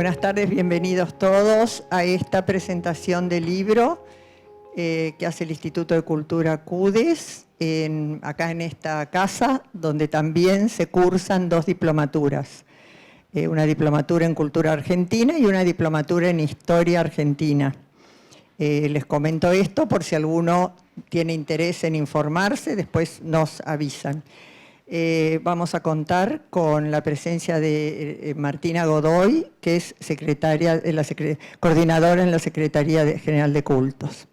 Buenas tardes, bienvenidos todos a esta presentación del libro que hace el Instituto de Cultura CUDES, acá en esta casa, donde también se cursan dos diplomaturas. Una diplomatura en Cultura Argentina y una diplomatura en Historia Argentina. Les comento esto por si alguno tiene interés en informarse, después nos avisan. Vamos a contar con la presencia de Martina Godoy, que es coordinadora en la Secretaría General de Cultos.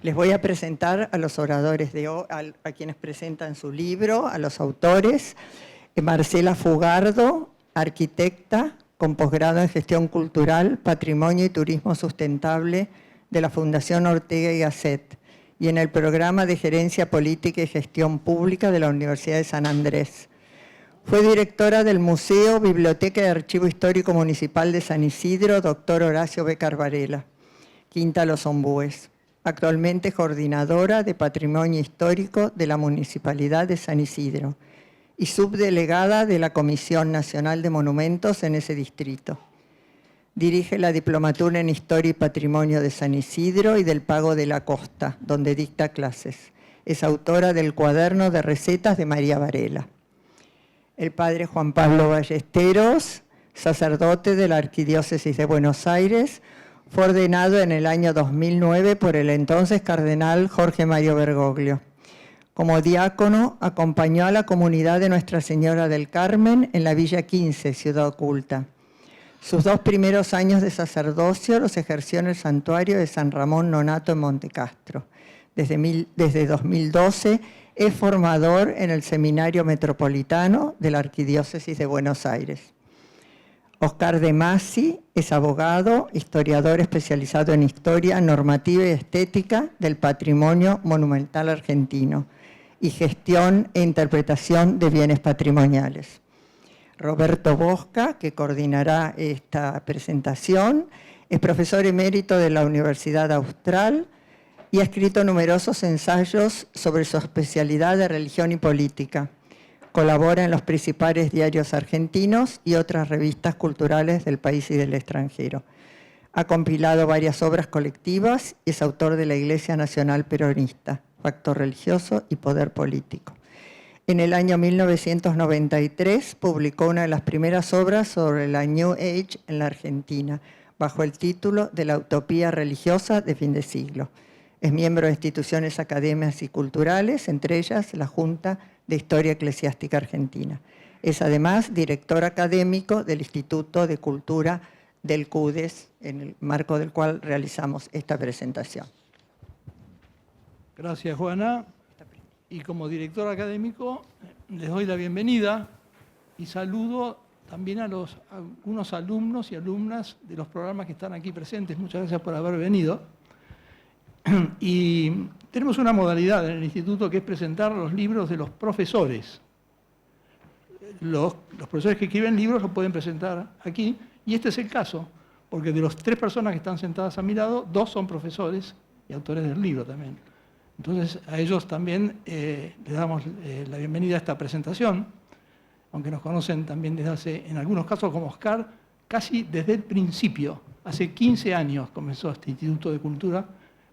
Les voy a presentar a los oradores de hoy, a quienes presentan su libro, a los autores. Marcela Fugardo, arquitecta con posgrado en Gestión Cultural, Patrimonio y Turismo Sustentable de la Fundación Ortega y Gasset, y en el programa de Gerencia Política y Gestión Pública de la Universidad de San Andrés. Fue directora del Museo, Biblioteca y Archivo Histórico Municipal de San Isidro, Dr. Horacio Becar Varela, Quinta Los Ombúes. Actualmente coordinadora de Patrimonio Histórico de la Municipalidad de San Isidro y subdelegada de la Comisión Nacional de Monumentos en ese distrito. Dirige la Diplomatura en Historia y Patrimonio de San Isidro y del Pago de la Costa, donde dicta clases. Es autora del Cuaderno de Recetas de María Varela. El padre Juan Pablo Ballesteros, sacerdote de la Arquidiócesis de Buenos Aires, fue ordenado en el año 2009 por el entonces cardenal Jorge Mario Bergoglio. Como diácono, acompañó a la comunidad de Nuestra Señora del Carmen en la Villa 15, Ciudad Oculta. Sus 2 primeros años de sacerdocio los ejerció en el santuario de San Ramón Nonato en Montecastro. Desde 2012 es formador en el Seminario Metropolitano de la Arquidiócesis de Buenos Aires. Oscar De Masi es abogado, historiador especializado en historia, normativa y estética del patrimonio monumental argentino y gestión e interpretación de bienes patrimoniales. Roberto Bosca, que coordinará esta presentación, es profesor emérito de la Universidad Austral y ha escrito numerosos ensayos sobre su especialidad de religión y política. Colabora en los principales diarios argentinos y otras revistas culturales del país y del extranjero. Ha compilado varias obras colectivas y es autor de la Iglesia Nacional Peronista, Factor Religioso y Poder Político. En el año 1993 publicó una de las primeras obras sobre la New Age en la Argentina, bajo el título de La Utopía Religiosa de Fin de Siglo. Es miembro de instituciones académicas y culturales, entre ellas la Junta de Historia Eclesiástica Argentina. Es además director académico del Instituto de Cultura del CUDES, en el marco del cual realizamos esta presentación. Gracias, Juana. Y como director académico les doy la bienvenida y saludo también a algunos alumnos y alumnas de los programas que están aquí presentes. Muchas gracias por haber venido. Y tenemos una modalidad en el instituto que es presentar los libros de los profesores. Los profesores que escriben libros los pueden presentar aquí, y este es el caso, porque de las 3 personas que están sentadas a mi lado, 2 son profesores y autores del libro también. Entonces a ellos también les damos la bienvenida a esta presentación, aunque nos conocen también desde hace, en algunos casos como Oscar, casi desde el principio. Hace 15 años comenzó este Instituto de Cultura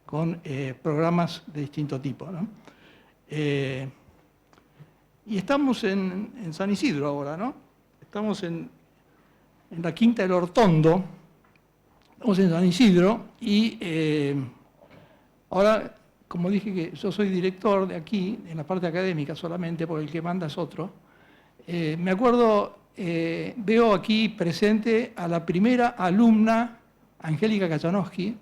con programas de distinto tipo, ¿no? Y estamos en San Isidro ahora, ¿no? Estamos en la Quinta del Hortondo, estamos en San Isidro y ahora, como dije que yo soy director de aquí, en la parte académica solamente, porque el que manda es otro, me acuerdo, veo aquí presente a la primera alumna, Angélica Kachanowski,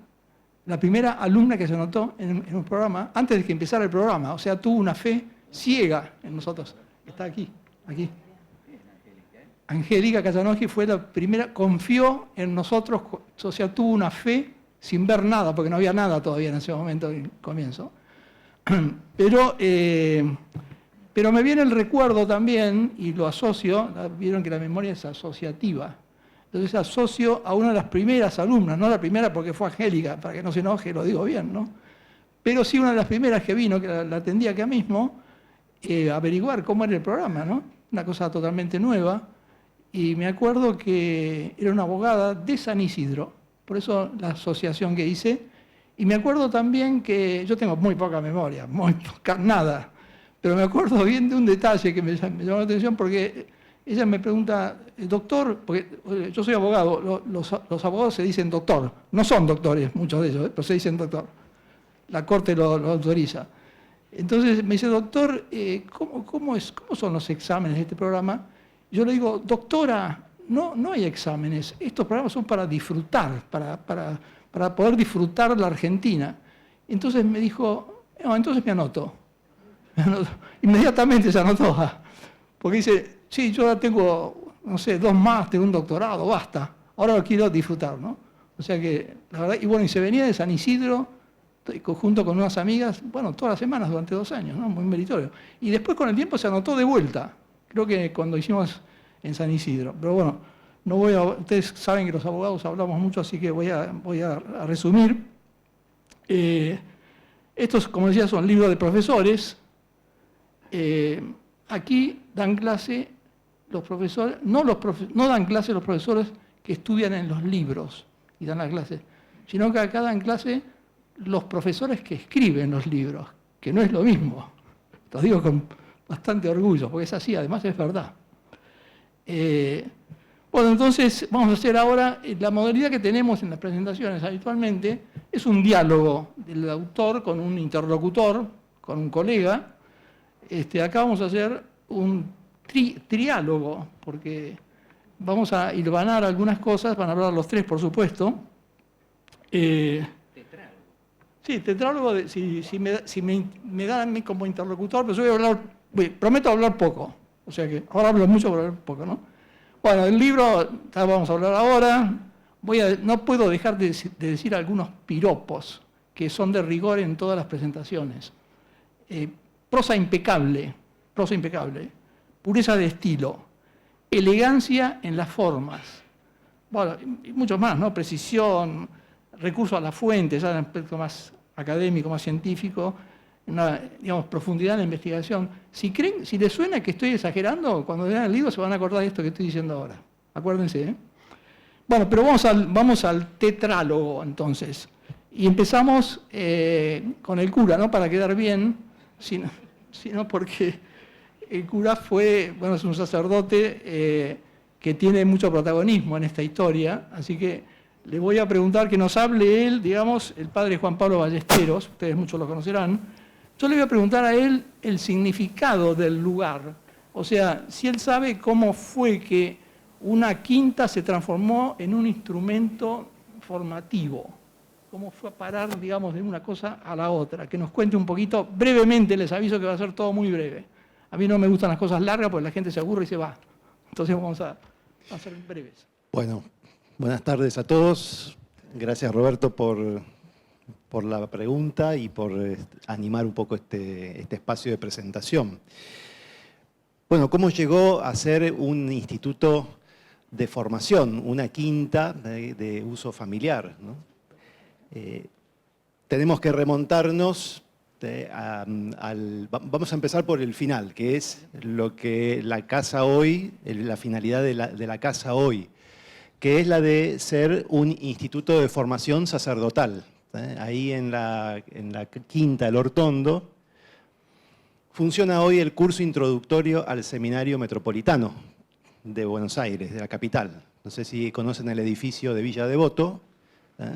la primera alumna que se anotó en un programa, antes de que empezara el programa, o sea, tuvo una fe ciega en nosotros. Está aquí. Angélica Kachanowski fue la primera, confió en nosotros, o sea, tuvo una fe sin ver nada, porque no había nada todavía en ese momento, en el comienzo. Pero me viene el recuerdo también, y lo asocio, vieron que la memoria es asociativa. Entonces asocio a una de las primeras alumnas, no la primera porque fue Angélica, para que no se enoje, lo digo bien, ¿no? Pero sí una de las primeras que vino, que la atendía acá mismo, averiguar cómo era el programa, ¿no? Una cosa totalmente nueva. y me acuerdo que era una abogada de San Isidro, por eso la asociación que hice, y me acuerdo también que yo tengo muy poca memoria, muy poca, nada, pero me acuerdo bien de un detalle que me llamó la atención porque ella me pregunta, doctor, porque yo soy abogado, los abogados se dicen doctor, no son doctores muchos de ellos, pero se dicen doctor, la corte lo autoriza. Entonces me dice, doctor, ¿cómo son los exámenes de este programa? Yo le digo, doctora, no hay exámenes, estos programas son para disfrutar, para poder disfrutar la Argentina. Entonces me dijo, no, entonces me anoto. Inmediatamente se anotó, porque dice, sí, yo ya tengo, no sé, 2 máster, un doctorado, basta, ahora lo quiero disfrutar, ¿no? O sea que, la verdad, y bueno, y se venía de San Isidro, junto con unas amigas, bueno, todas las semanas durante 2 años, ¿no? Muy meritorio. Y después con el tiempo se anotó de vuelta, creo que cuando hicimos en San Isidro. Pero bueno, no voy a, ustedes saben que los abogados hablamos mucho, así que voy a resumir. Estos, como decía, son libros de profesores. Aquí dan clase los profesores, no dan clase los profesores que estudian en los libros y dan la clase, sino que acá dan clase los profesores que escriben los libros, que no es lo mismo. Lo digo con bastante orgullo, porque es así, además es verdad. Bueno, entonces vamos a hacer ahora, la modalidad que tenemos en las presentaciones habitualmente es un diálogo del autor con un interlocutor, con un colega. Acá vamos a hacer un triálogo, porque vamos a hilvanar algunas cosas, van a hablar los 3, por supuesto. Sí, tetrálogo, si me dan a mí como interlocutor, pero yo prometo hablar poco. O sea que ahora hablo mucho, pero hablar poco, ¿no? Bueno, el libro, vamos a hablar ahora. No puedo dejar de decir algunos piropos que son de rigor en todas las presentaciones. Prosa impecable, pureza de estilo, elegancia en las formas. Bueno, y mucho más, ¿no? Precisión, recurso a la fuente, ya en un aspecto más académico, más científico, una, digamos, profundidad en la investigación. Si les suena que estoy exagerando, cuando vean el libro se van a acordar de esto que estoy diciendo ahora. Acuérdense, ¿eh? Bueno, pero vamos al tetrálogo, entonces. Y empezamos con el cura, ¿no? Para quedar bien, sino porque el cura es un sacerdote que tiene mucho protagonismo en esta historia, así que le voy a preguntar que nos hable él, digamos, el padre Juan Pablo Ballesteros, ustedes muchos lo conocerán. Yo le voy a preguntar a él el significado del lugar, o sea, si él sabe cómo fue que una quinta se transformó en un instrumento formativo, cómo fue a parar, digamos, de una cosa a la otra, que nos cuente un poquito, brevemente, les aviso que va a ser todo muy breve. A mí no me gustan las cosas largas porque la gente se aburre y se va. Entonces vamos a ser breves. Bueno, buenas tardes a todos. Gracias, Roberto, por la pregunta y por animar un poco este espacio de presentación. Bueno, ¿cómo llegó a ser un instituto de formación, una quinta de uso familiar, ¿no? Tenemos que remontarnos vamos a empezar por el final, que es lo que la casa hoy, la finalidad de la casa hoy, que es la de ser un instituto de formación sacerdotal. Ahí en la Quinta del Hortondo funciona hoy el curso introductorio al Seminario Metropolitano de Buenos Aires, de la capital. No sé si conocen el edificio de Villa Devoto.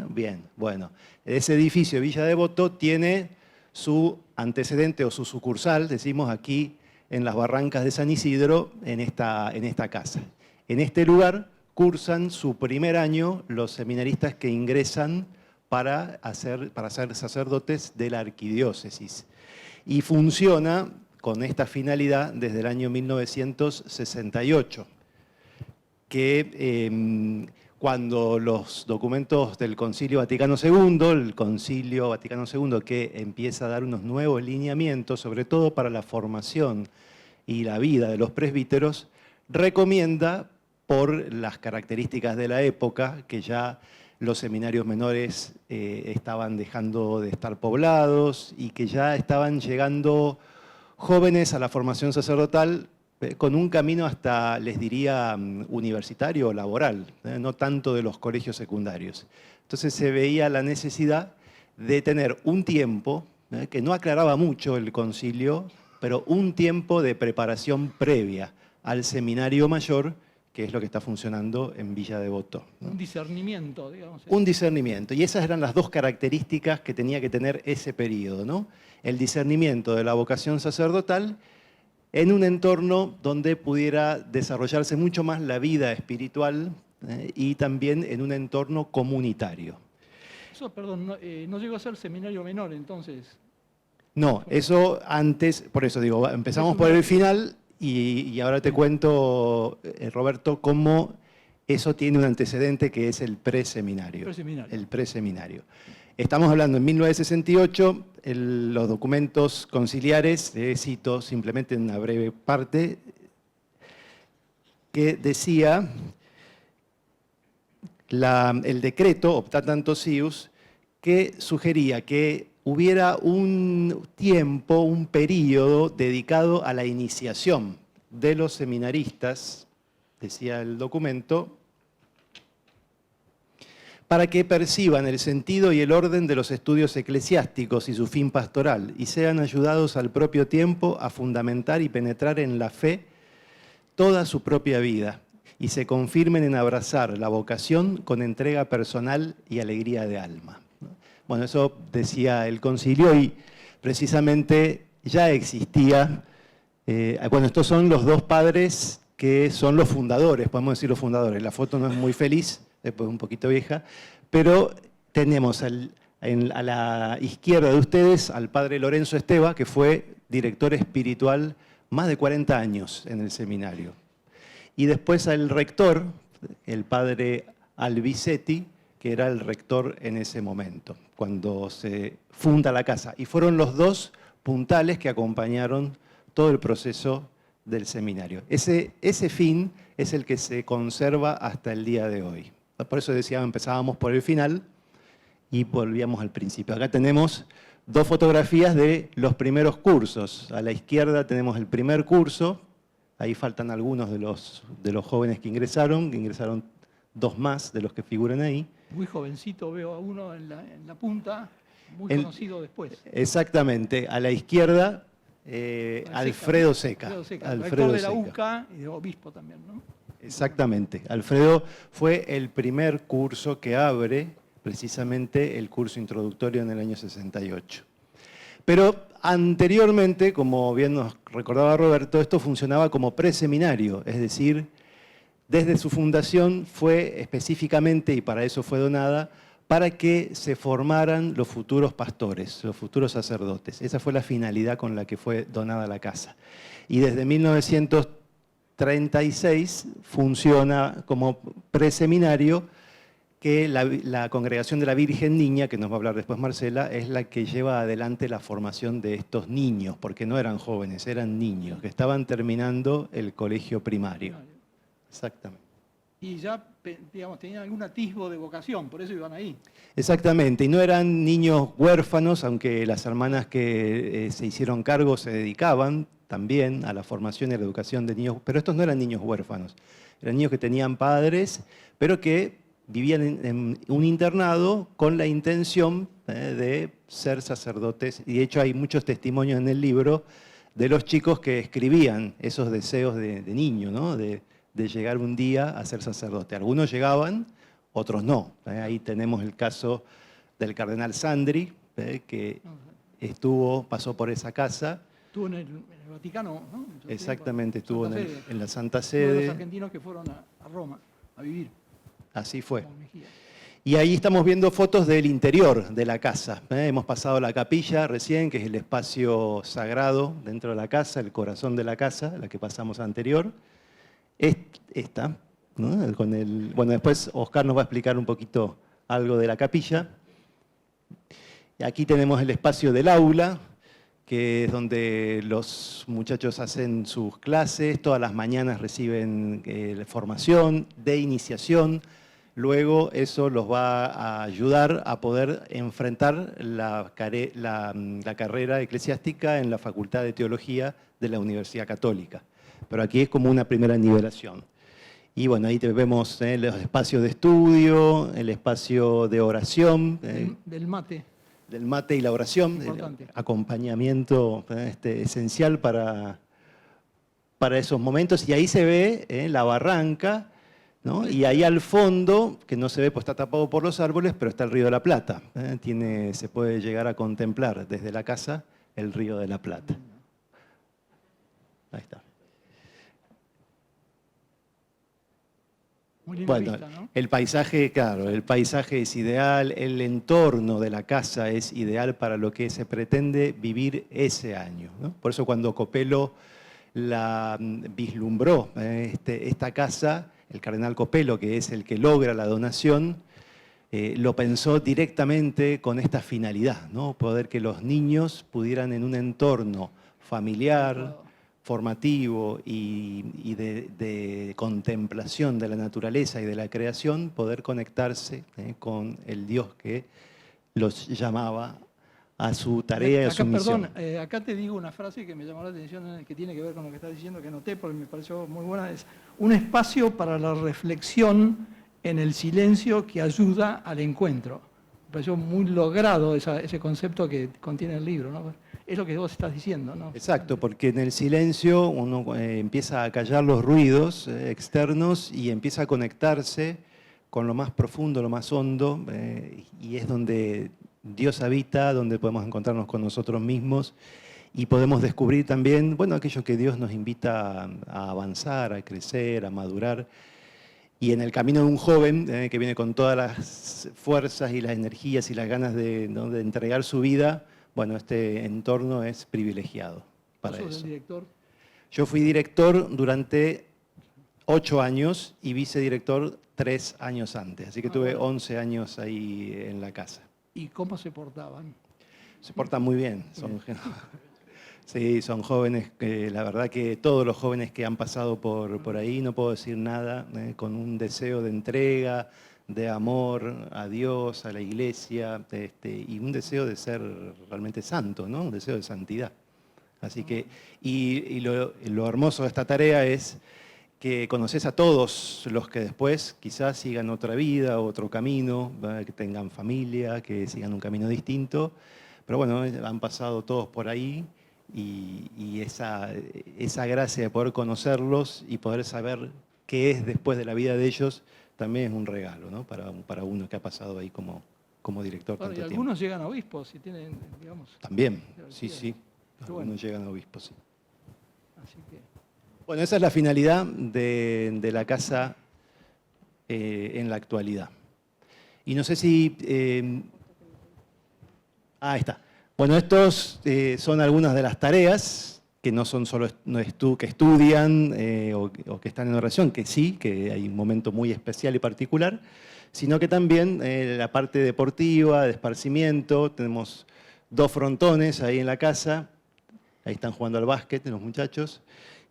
Bien, bueno. Ese edificio de Villa Devoto tiene su antecedente o su sucursal, decimos aquí, en las Barrancas de San Isidro, en esta casa. En este lugar cursan su primer año los seminaristas que ingresan para ser sacerdotes de la arquidiócesis. Y funciona con esta finalidad desde el año 1968, que cuando los documentos del Concilio Vaticano II, el Concilio Vaticano II que empieza a dar unos nuevos lineamientos, sobre todo para la formación y la vida de los presbíteros, recomienda, por las características de la época, que ya los seminarios menores estaban dejando de estar poblados y que ya estaban llegando jóvenes a la formación sacerdotal con un camino hasta, les diría, universitario o laboral, no tanto de los colegios secundarios. Entonces se veía la necesidad de tener un tiempo, que no aclaraba mucho el concilio, pero un tiempo de preparación previa al seminario mayor, que es lo que está funcionando en Villa Devoto, ¿no? Un discernimiento, digamos. Un discernimiento. Y esas eran las dos características que tenía que tener ese periodo, ¿no? El discernimiento de la vocación sacerdotal en un entorno donde pudiera desarrollarse mucho más la vida espiritual, y también en un entorno comunitario. Eso, perdón, no llegó a ser seminario menor, entonces. No, eso antes, por eso digo, empezamos por el final y ahora te cuento, Roberto, cómo eso tiene un antecedente que es el preseminario. El preseminario. Estamos hablando en 1968, los documentos conciliares, cito simplemente en una breve parte, que decía el decreto Optatantos Ius, que sugería que hubiera un tiempo, un periodo dedicado a la iniciación de los seminaristas, decía el documento, para que perciban el sentido y el orden de los estudios eclesiásticos y su fin pastoral, y sean ayudados al propio tiempo a fundamentar y penetrar en la fe toda su propia vida, y se confirmen en abrazar la vocación con entrega personal y alegría de alma. Bueno, eso decía el concilio y precisamente ya existía. Bueno, estos son los dos padres que son los fundadores, podemos decir los fundadores. La foto no es muy feliz, después un poquito vieja, pero tenemos a la izquierda de ustedes al padre Lorenzo Esteva, que fue director espiritual más de 40 años en el seminario. Y después al rector, el padre Albisetti, que era el rector en ese momento, cuando se funda la casa. Y fueron los dos puntales que acompañaron todo el proceso del seminario. Ese fin es el que se conserva hasta el día de hoy. Por eso decía, empezábamos por el final y volvíamos al principio. Acá tenemos dos fotografías de los primeros cursos. A la izquierda tenemos el primer curso, ahí faltan algunos de los jóvenes que ingresaron dos más de los que figuran ahí. Muy jovencito, veo a uno en la punta, muy conocido después. Exactamente, a la izquierda, Alfredo Seca. Rector de la UCA y de obispo también, ¿no? Exactamente. Alfredo fue el primer curso que abre precisamente el curso introductorio en el año 68. Pero anteriormente, como bien nos recordaba Roberto, esto funcionaba como preseminario, es decir, desde su fundación fue específicamente, y para eso fue donada, para que se formaran los futuros pastores, los futuros sacerdotes. Esa fue la finalidad con la que fue donada la casa. Y desde 1936 funciona como preseminario, que la Congregación de la Virgen Niña, que nos va a hablar después Marcela, es la que lleva adelante la formación de estos niños, porque no eran jóvenes, eran niños, que estaban terminando el colegio primario. Exactamente. Y ya, digamos, tenían algún atisbo de vocación, por eso iban ahí. Exactamente, y no eran niños huérfanos, aunque las hermanas que se hicieron cargo se dedicaban también a la formación y a la educación de niños, pero estos no eran niños huérfanos, eran niños que tenían padres, pero que vivían en un internado con la intención de ser sacerdotes, y de hecho hay muchos testimonios en el libro de los chicos que escribían esos deseos de niño, ¿no? de llegar un día a ser sacerdote. Algunos llegaban, otros no. Ahí tenemos el caso del cardenal Sandri, que pasó por esa casa. Estuvo en el Vaticano, ¿no? Exactamente, estuvo en la Santa Uno de Sede. los argentinos que fueron a Roma a vivir. Así fue. Y ahí estamos viendo fotos del interior de la casa. Hemos pasado la capilla recién, que es el espacio sagrado dentro de la casa, el corazón de la casa, la que pasamos anterior. Esta, ¿no? Bueno, después Oscar nos va a explicar un poquito algo de la capilla. Y aquí tenemos el espacio del aula, que es donde los muchachos hacen sus clases, todas las mañanas reciben formación de iniciación. Luego eso los va a ayudar a poder enfrentar la carrera eclesiástica en la Facultad de Teología de la Universidad Católica. pero aquí es como una primera nivelación. Y bueno, ahí vemos los espacios de estudio, el espacio de oración. Del mate. Del mate y la oración, el acompañamiento esencial para esos momentos. Y ahí se ve la barranca, ¿no? Y ahí al fondo, que no se ve, pues está tapado por los árboles, pero está el Río de la Plata. Se puede llegar a contemplar desde la casa el Río de la Plata. Ahí está. Muy linda Bueno, vista, ¿no? el paisaje, claro, el paisaje es ideal, el entorno de la casa es ideal para lo que se pretende vivir ese año, ¿no? Por eso cuando Copelo la vislumbró, esta casa, el cardenal Copelo, que es el que logra la donación, lo pensó directamente con esta finalidad, ¿no? Poder que los niños pudieran en un entorno familiar, formativo y de contemplación de la naturaleza y de la creación, poder conectarse con el Dios que los llamaba a su tarea y a su misión. Perdón, acá te digo una frase que me llamó la atención, que tiene que ver con lo que estás diciendo, que anoté porque me pareció muy buena, es un espacio para la reflexión en el silencio que ayuda al encuentro. Me pareció muy logrado ese concepto que contiene el libro, ¿no? Es lo que vos estás diciendo, ¿no? Exacto, porque en el silencio uno empieza a callar los ruidos externos y empieza a conectarse con lo más profundo, lo más hondo, y es donde Dios habita, donde podemos encontrarnos con nosotros mismos y podemos descubrir también, bueno, aquello que Dios nos invita a avanzar, a crecer, a madurar. Y en el camino de un joven que viene con todas las fuerzas y las energías y las ganas de entregar su vida, bueno, este entorno es privilegiado para eso. ¿Vos sos el director? Yo fui director durante 8 años y vicedirector 3 años antes, así que tuve 11 años ahí en la casa. ¿Y cómo se portaban? Se portan muy bien. Sí, son jóvenes, la verdad que todos los jóvenes que han pasado por ahí, no puedo decir nada, con un deseo de entrega, de amor a Dios, a la iglesia, y un deseo de ser realmente santo, ¿no? Un deseo de santidad. Así que, y lo hermoso de esta tarea es que conoces a todos los que después quizás sigan otra vida, otro camino, que tengan familia, que sigan un camino distinto, pero bueno, han pasado todos por ahí y esa gracia de poder conocerlos y poder saber qué es después de la vida de ellos también es un regalo, ¿no? Para uno que ha pasado ahí como director Bueno, tanto y tiempo. algunos llegan a obispos y tienen, digamos... También, sí. Bueno. Algunos llegan a obispos, sí. Así que... Bueno, esa es la finalidad de la casa en la actualidad. Y no sé si... ahí está. Bueno, estos son algunas de las tareas que no son solo que estudian o que están en oración, que sí, que hay un momento muy especial y particular, sino que también la parte deportiva, de esparcimiento. Tenemos 2 frontones ahí en la casa, ahí están jugando al básquet los muchachos,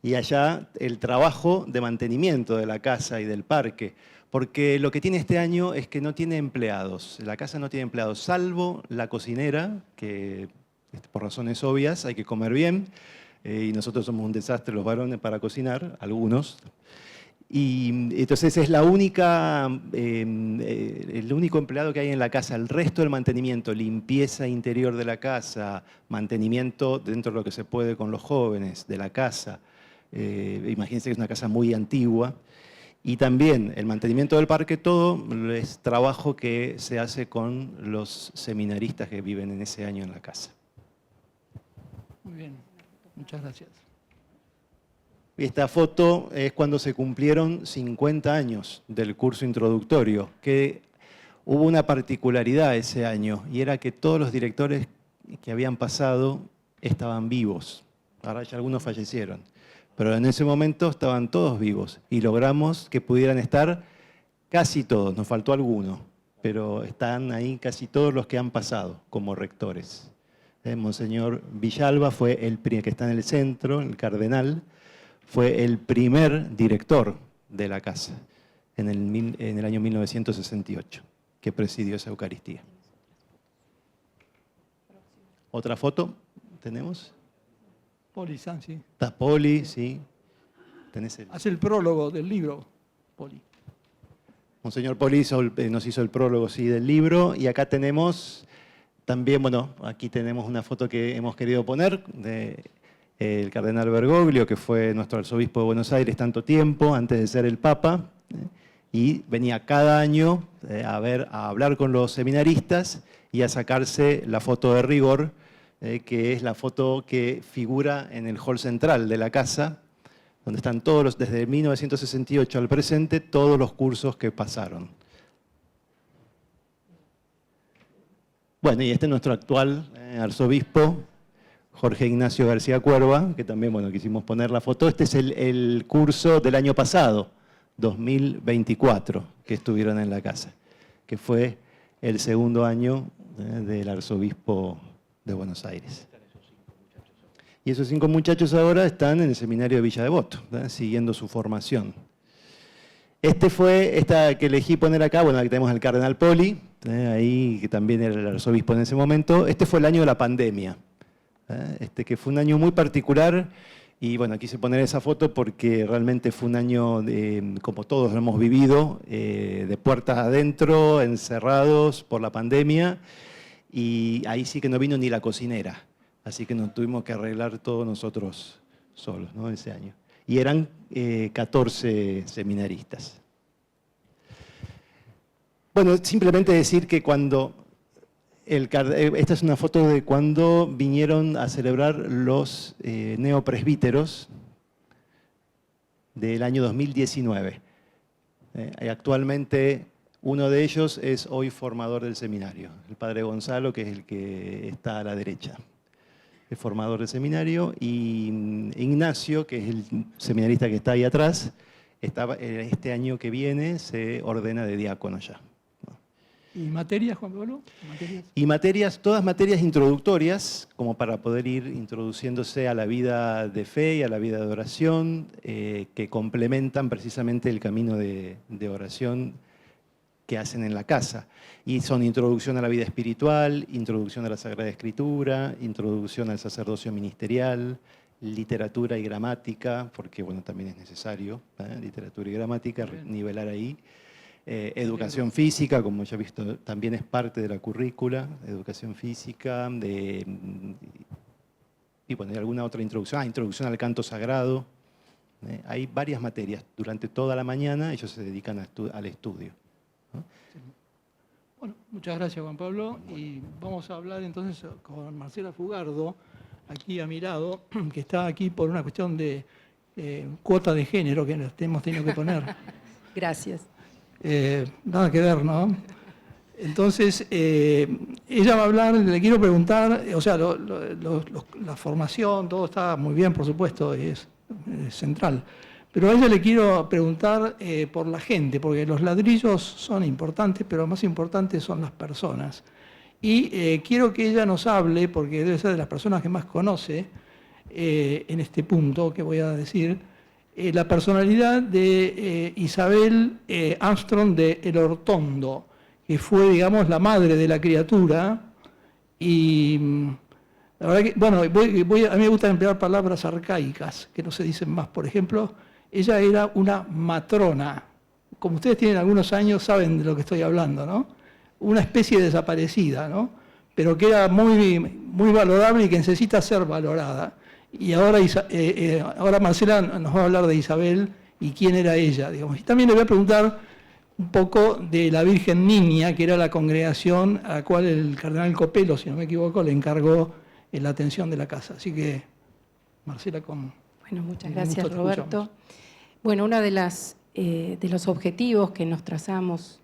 y allá el trabajo de mantenimiento de la casa y del parque, porque lo que tiene este año es que no tiene empleados, la casa no tiene empleados, salvo la cocinera, que por razones obvias hay que comer bien, y nosotros somos un desastre los varones para cocinar, algunos. Y entonces es el único empleado que hay en la casa. El resto del mantenimiento, limpieza interior de la casa, mantenimiento dentro de lo que se puede con los jóvenes de la casa. Imagínense que es una casa muy antigua. Y también el mantenimiento del parque, todo es trabajo que se hace con los seminaristas que viven en ese año en la casa. Muy bien, muchas gracias. Esta foto es cuando se cumplieron 50 años del curso introductorio, que hubo una particularidad ese año, y era que todos los directores que habían pasado estaban vivos. Ahora ya algunos fallecieron, pero en ese momento estaban todos vivos, y logramos que pudieran estar casi todos, nos faltó alguno, pero están ahí casi todos los que han pasado como rectores. Monseñor Villalba fue el que está en el centro, el cardenal, fue el primer director de la casa en el año 1968, que presidió esa Eucaristía. ¿Otra foto tenemos? Poli Sansi. Está Poli, sí. Hace el prólogo del libro, Poli. Monseñor Poli nos hizo el prólogo, sí, del libro, y acá tenemos también, bueno, aquí tenemos una foto que hemos querido poner del cardenal Bergoglio, que fue nuestro arzobispo de Buenos Aires tanto tiempo, antes de ser el Papa, y venía cada año a hablar con los seminaristas y a sacarse la foto de rigor, que es la foto que figura en el hall central de la casa, donde están todos desde 1968 al presente, todos los cursos que pasaron. Bueno, y este es nuestro actual arzobispo, Jorge Ignacio García Cuerva, que también, bueno, quisimos poner la foto. Este es el curso del año pasado, 2024, que estuvieron en la casa, que fue el segundo año del arzobispo de Buenos Aires. Y esos 5 muchachos ahora están en el seminario de Villa Devoto, siguiendo su formación. Esta que elegí poner acá, bueno, aquí tenemos al cardenal Poli, ahí que también era el arzobispo en ese momento. Este fue el año de la pandemia, que fue un año muy particular. Y bueno, quise poner esa foto porque realmente fue un año, como todos lo hemos vivido, de puertas adentro, encerrados por la pandemia. Y ahí sí que no vino ni la cocinera. Así que nos tuvimos que arreglar todos nosotros solos, ¿no? Ese año. Y eran 14 seminaristas. Bueno, simplemente decir que esta es una foto de cuando vinieron a celebrar los neopresbíteros del año 2019. Actualmente uno de ellos es hoy formador del seminario, el padre Gonzalo, que es el que está a la derecha. Es formador del seminario, y Ignacio, que es el seminarista que está ahí atrás, este año que viene se ordena de diácono ya. ¿Y materias, Juan Pablo? Y todas materias introductorias, como para poder ir introduciéndose a la vida de fe y a la vida de oración, que complementan precisamente el camino de oración que hacen en la casa. Y son introducción a la vida espiritual, introducción a la Sagrada Escritura, introducción al sacerdocio ministerial, literatura y gramática, porque bueno, también es necesario, literatura y gramática, nivelar ahí. Educación física, como ya he visto, también es parte de la currícula, educación física, y bueno, y alguna otra introducción, introducción al canto sagrado. Hay varias materias. Durante toda la mañana ellos se dedican al estudio. Bueno, muchas gracias, Juan Pablo. Y vamos a hablar entonces con Marcela Fugardo, aquí a mi lado, que está aquí por una cuestión de cuota de género que hemos tenido que poner. Gracias. Nada que ver, ¿no? Entonces, ella va a hablar, le quiero preguntar, o sea, la formación, todo está muy bien, por supuesto, es central. Pero a ella le quiero preguntar por la gente, porque los ladrillos son importantes, pero lo más importante son las personas. Y quiero que ella nos hable, porque debe ser de las personas que más conoce en este punto que voy a decir, la personalidad de Isabel Armstrong de El Hortondo, que fue, digamos, la madre de la criatura. Y la verdad que, bueno, a mí me gusta emplear palabras arcaicas, que no se dicen más. Por ejemplo, ella era una matrona. Como ustedes tienen algunos años, saben de lo que estoy hablando, ¿no? Una especie de desaparecida, ¿no? Pero que era muy, muy valorable y que necesita ser valorada. Y ahora Marcela nos va a hablar de Isabel y quién era ella, digamos. Y también le voy a preguntar un poco de la Virgen Niña, que era la congregación a la cual el cardenal Copelo, si no me equivoco, le encargó la atención de la casa. Así que, Marcela, Bueno, muchas gracias, Roberto. Bueno, uno de los objetivos que nos trazamos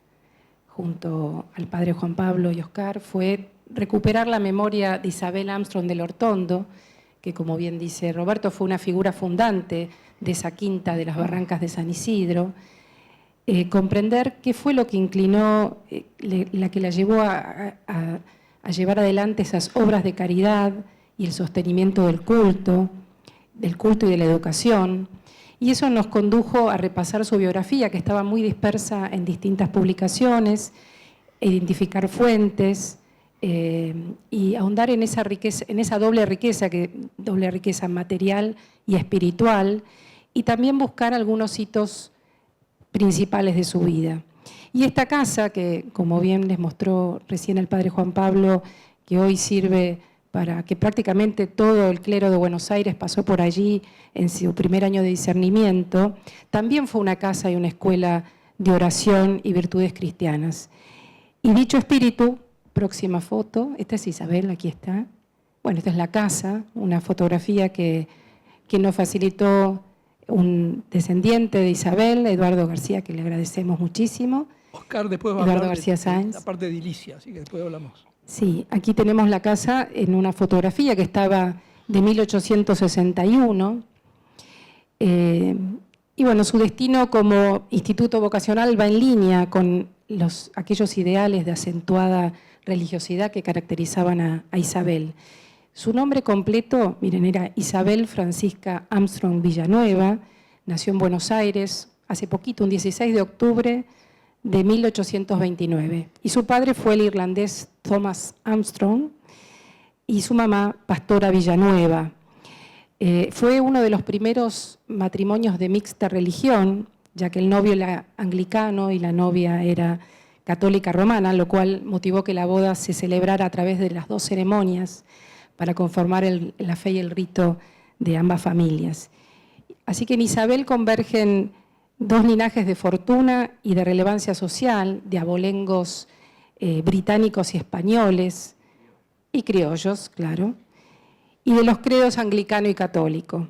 junto al padre Juan Pablo y Oscar fue recuperar la memoria de Isabel Armstrong del Hortondo, que, como bien dice Roberto, fue una figura fundante de esa quinta de las Barrancas de San Isidro. Comprender qué fue lo que inclinó, la que la llevó a llevar adelante esas obras de caridad y el sostenimiento del culto y de la educación. Y eso nos condujo a repasar su biografía, que estaba muy dispersa en distintas publicaciones, identificar fuentes, y ahondar en esa riqueza, en esa doble riqueza material y espiritual, y también buscar algunos hitos principales de su vida. Y esta casa, que como bien les mostró recién el padre Juan Pablo, que hoy sirve para que prácticamente todo el clero de Buenos Aires pasó por allí en su primer año de discernimiento, también fue una casa y una escuela de oración y virtudes cristianas. Y dicho espíritu, próxima foto, esta es Isabel, aquí está. Bueno, esta es la casa, una fotografía que nos facilitó un descendiente de Isabel, Eduardo García, que le agradecemos muchísimo. Oscar después va a Eduardo hablar García de Sáenz. la parte de edilicia, así que después hablamos. Sí, aquí tenemos la casa en una fotografía que estaba de 1861. Y bueno, su destino como instituto vocacional va en línea con aquellos ideales de acentuada religiosidad que caracterizaban a Isabel. Su nombre completo, miren, era Isabel Francisca Armstrong Villanueva, nació en Buenos Aires hace poquito, un 16 de octubre de 1829. Y su padre fue el irlandés Thomas Armstrong y su mamá, Pastora Villanueva. Fue uno de los primeros matrimonios de mixta religión, ya que el novio era anglicano y la novia era católica romana, lo cual motivó que la boda se celebrara a través de las 2 ceremonias para conformar la fe y el rito de ambas familias. Así que en Isabel convergen 2 linajes de fortuna y de relevancia social, de abolengos británicos y españoles, y criollos, claro, y de los credos anglicano y católico.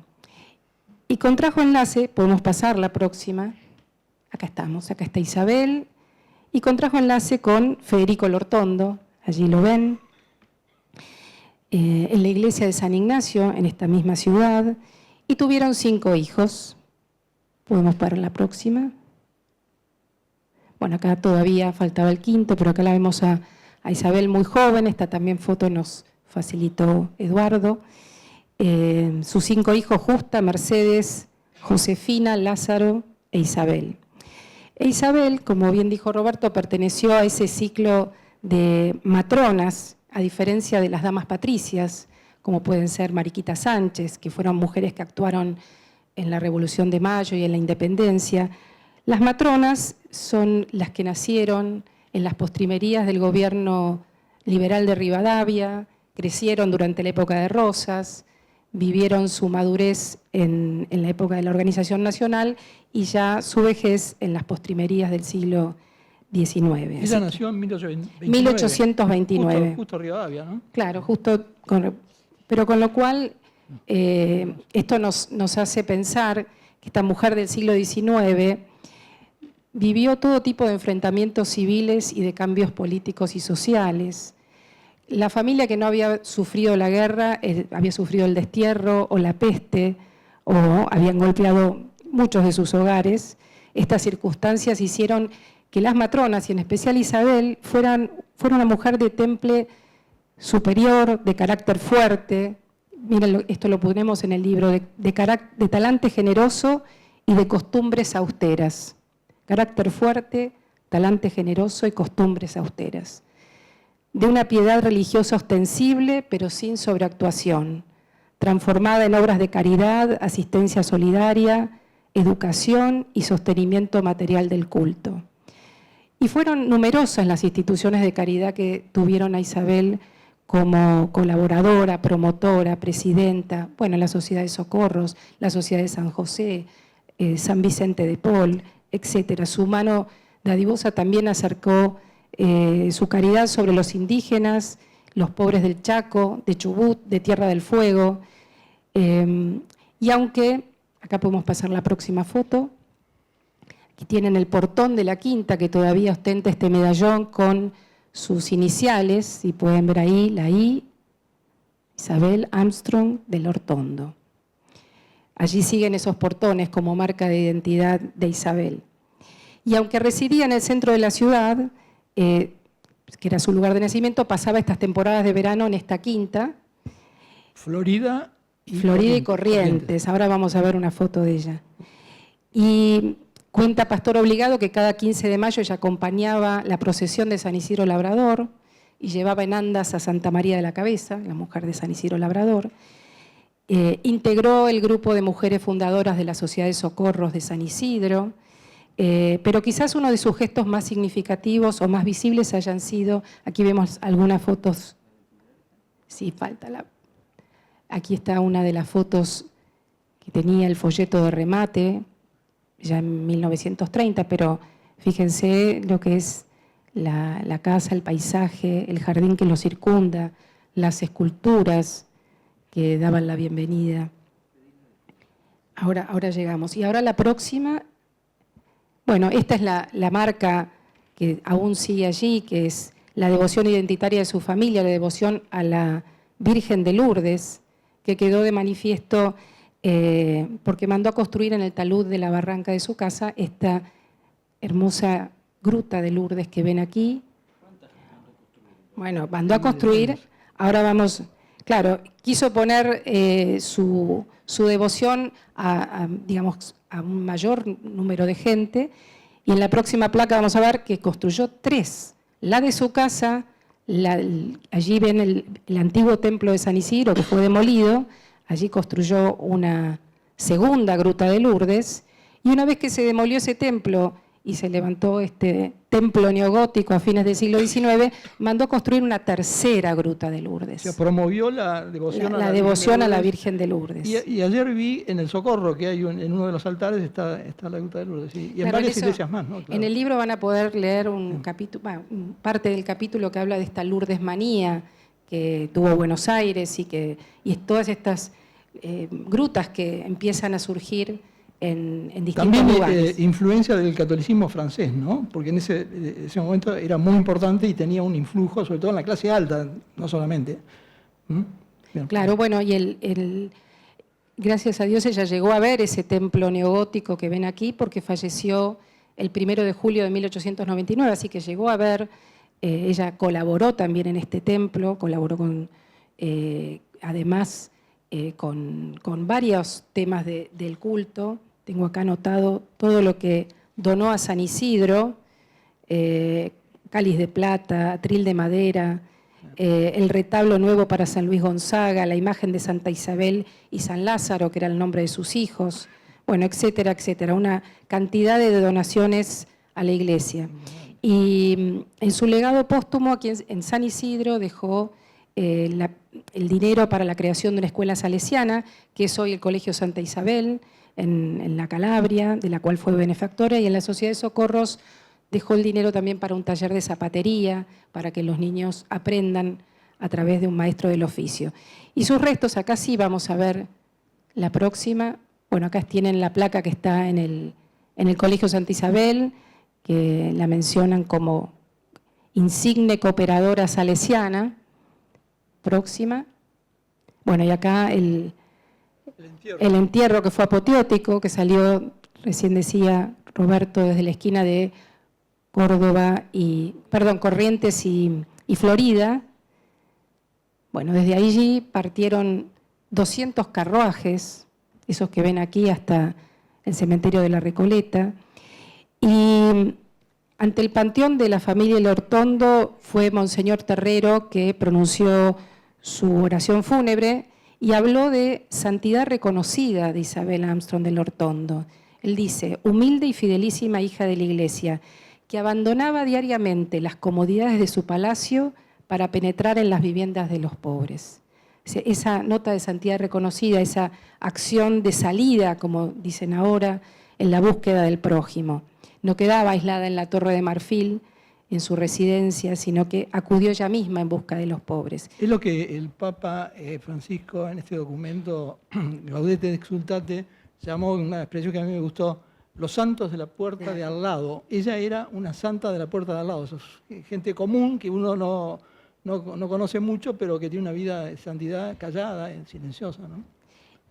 Y contrajo enlace, podemos pasar la próxima, acá estamos, acá está Isabel, y contrajo enlace con Federico Lortondo, allí lo ven, en la iglesia de San Ignacio, en esta misma ciudad, y tuvieron 5 hijos. Podemos parar la próxima. Bueno, acá todavía faltaba el 5.º, pero acá la vemos a Isabel muy joven. Esta también foto nos facilitó Eduardo. Sus 5 hijos, Justa, Mercedes, Josefina, Lázaro e Isabel. E Isabel, como bien dijo Roberto, perteneció a ese ciclo de matronas, a diferencia de las damas patricias, como pueden ser Mariquita Sánchez, que fueron mujeres que actuaron en la Revolución de Mayo y en la Independencia. Las matronas son las que nacieron en las postrimerías del gobierno liberal de Rivadavia, crecieron durante la época de Rosas, vivieron su madurez en la época de la Organización Nacional y ya su vejez en las postrimerías del siglo XIX. Ella nació en 1829. 1829. Justo Rivadavia, ¿no? Claro, justo, pero con lo cual esto nos hace pensar que esta mujer del siglo XIX vivió todo tipo de enfrentamientos civiles y de cambios políticos y sociales. La familia que no había sufrido la guerra, había sufrido el destierro o la peste, o habían golpeado muchos de sus hogares. Estas circunstancias hicieron que las matronas, y en especial Isabel, fuera una mujer de temple superior, de carácter fuerte. Miren, esto lo ponemos en el libro, de talante generoso y de costumbres austeras. Carácter fuerte, talante generoso y costumbres austeras. De una piedad religiosa ostensible, pero sin sobreactuación, transformada en obras de caridad, asistencia solidaria, educación y sostenimiento material del culto. Y fueron numerosas las instituciones de caridad que tuvieron a Isabel como colaboradora, promotora, presidenta, bueno, la Sociedad de Socorros, la Sociedad de San José, San Vicente de Paul, etc. Su mano dadivosa también acercó su caridad sobre los indígenas, los pobres del Chaco, de Chubut, de Tierra del Fuego. Y aunque, acá podemos pasar la próxima foto, aquí tienen el portón de la quinta que todavía ostenta este medallón con sus iniciales, si pueden ver ahí, la I, Isabel Armstrong de Lortondo. Allí siguen esos portones como marca de identidad de Isabel. Y aunque residía en el centro de la ciudad, que era su lugar de nacimiento, pasaba estas temporadas de verano en esta quinta. Florida y Corrientes. Ahora vamos a ver una foto de ella. Y cuenta Pastor Obligado que cada 15 de mayo ella acompañaba la procesión de San Isidro Labrador y llevaba en andas a Santa María de la Cabeza, la mujer de San Isidro Labrador. integró el grupo de mujeres fundadoras de la Sociedad de Socorros de San Isidro, pero quizás uno de sus gestos más significativos o más visibles hayan sido, aquí vemos algunas fotos, sí, falta la... Aquí está una de las fotos que tenía el folleto de remate, ya en 1930, pero fíjense lo que es la casa, el paisaje, el jardín que lo circunda, las esculturas que daban la bienvenida. Ahora llegamos. Y ahora la próxima, bueno, esta es la marca que aún sigue allí, que es la devoción identitaria de su familia, la devoción a la Virgen de Lourdes, que quedó de manifiesto porque mandó a construir en el talud de la barranca de su casa esta hermosa gruta de Lourdes que ven aquí. Bueno, mandó a construir, ahora vamos, claro, quiso poner su devoción digamos, a un mayor número de gente, y en la próxima placa vamos a ver que construyó 3, la de su casa, allí ven el antiguo templo de San Isidro que fue demolido, allí construyó una segunda gruta de Lourdes, y una vez que se demolió ese templo y se levantó este templo neogótico a fines del siglo XIX, mandó construir una tercera gruta de Lourdes. O sea, promovió la devoción a la Virgen de Lourdes. Y ayer vi en el Socorro que hay en uno de los altares está la gruta de Lourdes, y en varias iglesias más, ¿no? Claro. En el libro van a poder leer parte del capítulo que habla de esta Lourdes manía que tuvo Buenos Aires y todas estas grutas que empiezan a surgir en distintos también, lugares. Influencia del catolicismo francés, ¿no? Porque en ese momento era muy importante y tenía un influjo, sobre todo en la clase alta, no solamente. Bien. Claro, bueno, y gracias a Dios ella llegó a ver ese templo neogótico que ven aquí, porque falleció el 1 de julio de 1899, así que llegó a ver, ella colaboró también en este templo, colaboró además con varios temas del culto. Tengo acá anotado todo lo que donó a San Isidro, cáliz de plata, atril de madera, el retablo nuevo para San Luis Gonzaga, la imagen de Santa Isabel y San Lázaro, que era el nombre de sus hijos, bueno, etcétera, etcétera. Una cantidad de donaciones a la iglesia. Y en su legado póstumo, aquí en San Isidro, dejó el dinero para la creación de una escuela salesiana, que es hoy el Colegio Santa Isabel, en la Calabria, de la cual fue benefactora, y en la Sociedad de Socorros dejó el dinero también para un taller de zapatería, para que los niños aprendan a través de un maestro del oficio. Y sus restos, acá sí vamos a ver la próxima. Bueno, acá tienen la placa que está en el Colegio Santa Isabel, que la mencionan como insigne cooperadora salesiana. Próxima. Bueno, y acá el entierro que fue apoteótico, que recién decía Roberto, desde la esquina de Corrientes y Florida. Bueno, desde allí partieron 200 carruajes, esos que ven aquí, hasta el cementerio de la Recoleta. Y ante el panteón de la familia El Hortondo fue Monseñor Terrero que pronunció su oración fúnebre y habló de santidad reconocida de Isabel Armstrong del Hortondo. Él dice: humilde y fidelísima hija de la Iglesia, que abandonaba diariamente las comodidades de su palacio para penetrar en las viviendas de los pobres. Esa nota de santidad reconocida, esa acción de salida, como dicen ahora, en la búsqueda del prójimo. No quedaba aislada en la Torre de Marfil, en su residencia, sino que acudió ella misma en busca de los pobres. Es lo que el Papa Francisco en este documento, Gaudete et Exsultate, llamó una expresión que a mí me gustó: los santos de la puerta de al lado. Ella era una santa de la puerta de al lado. Eso es gente común que uno no conoce mucho, pero que tiene una vida de santidad callada, silenciosa, ¿no?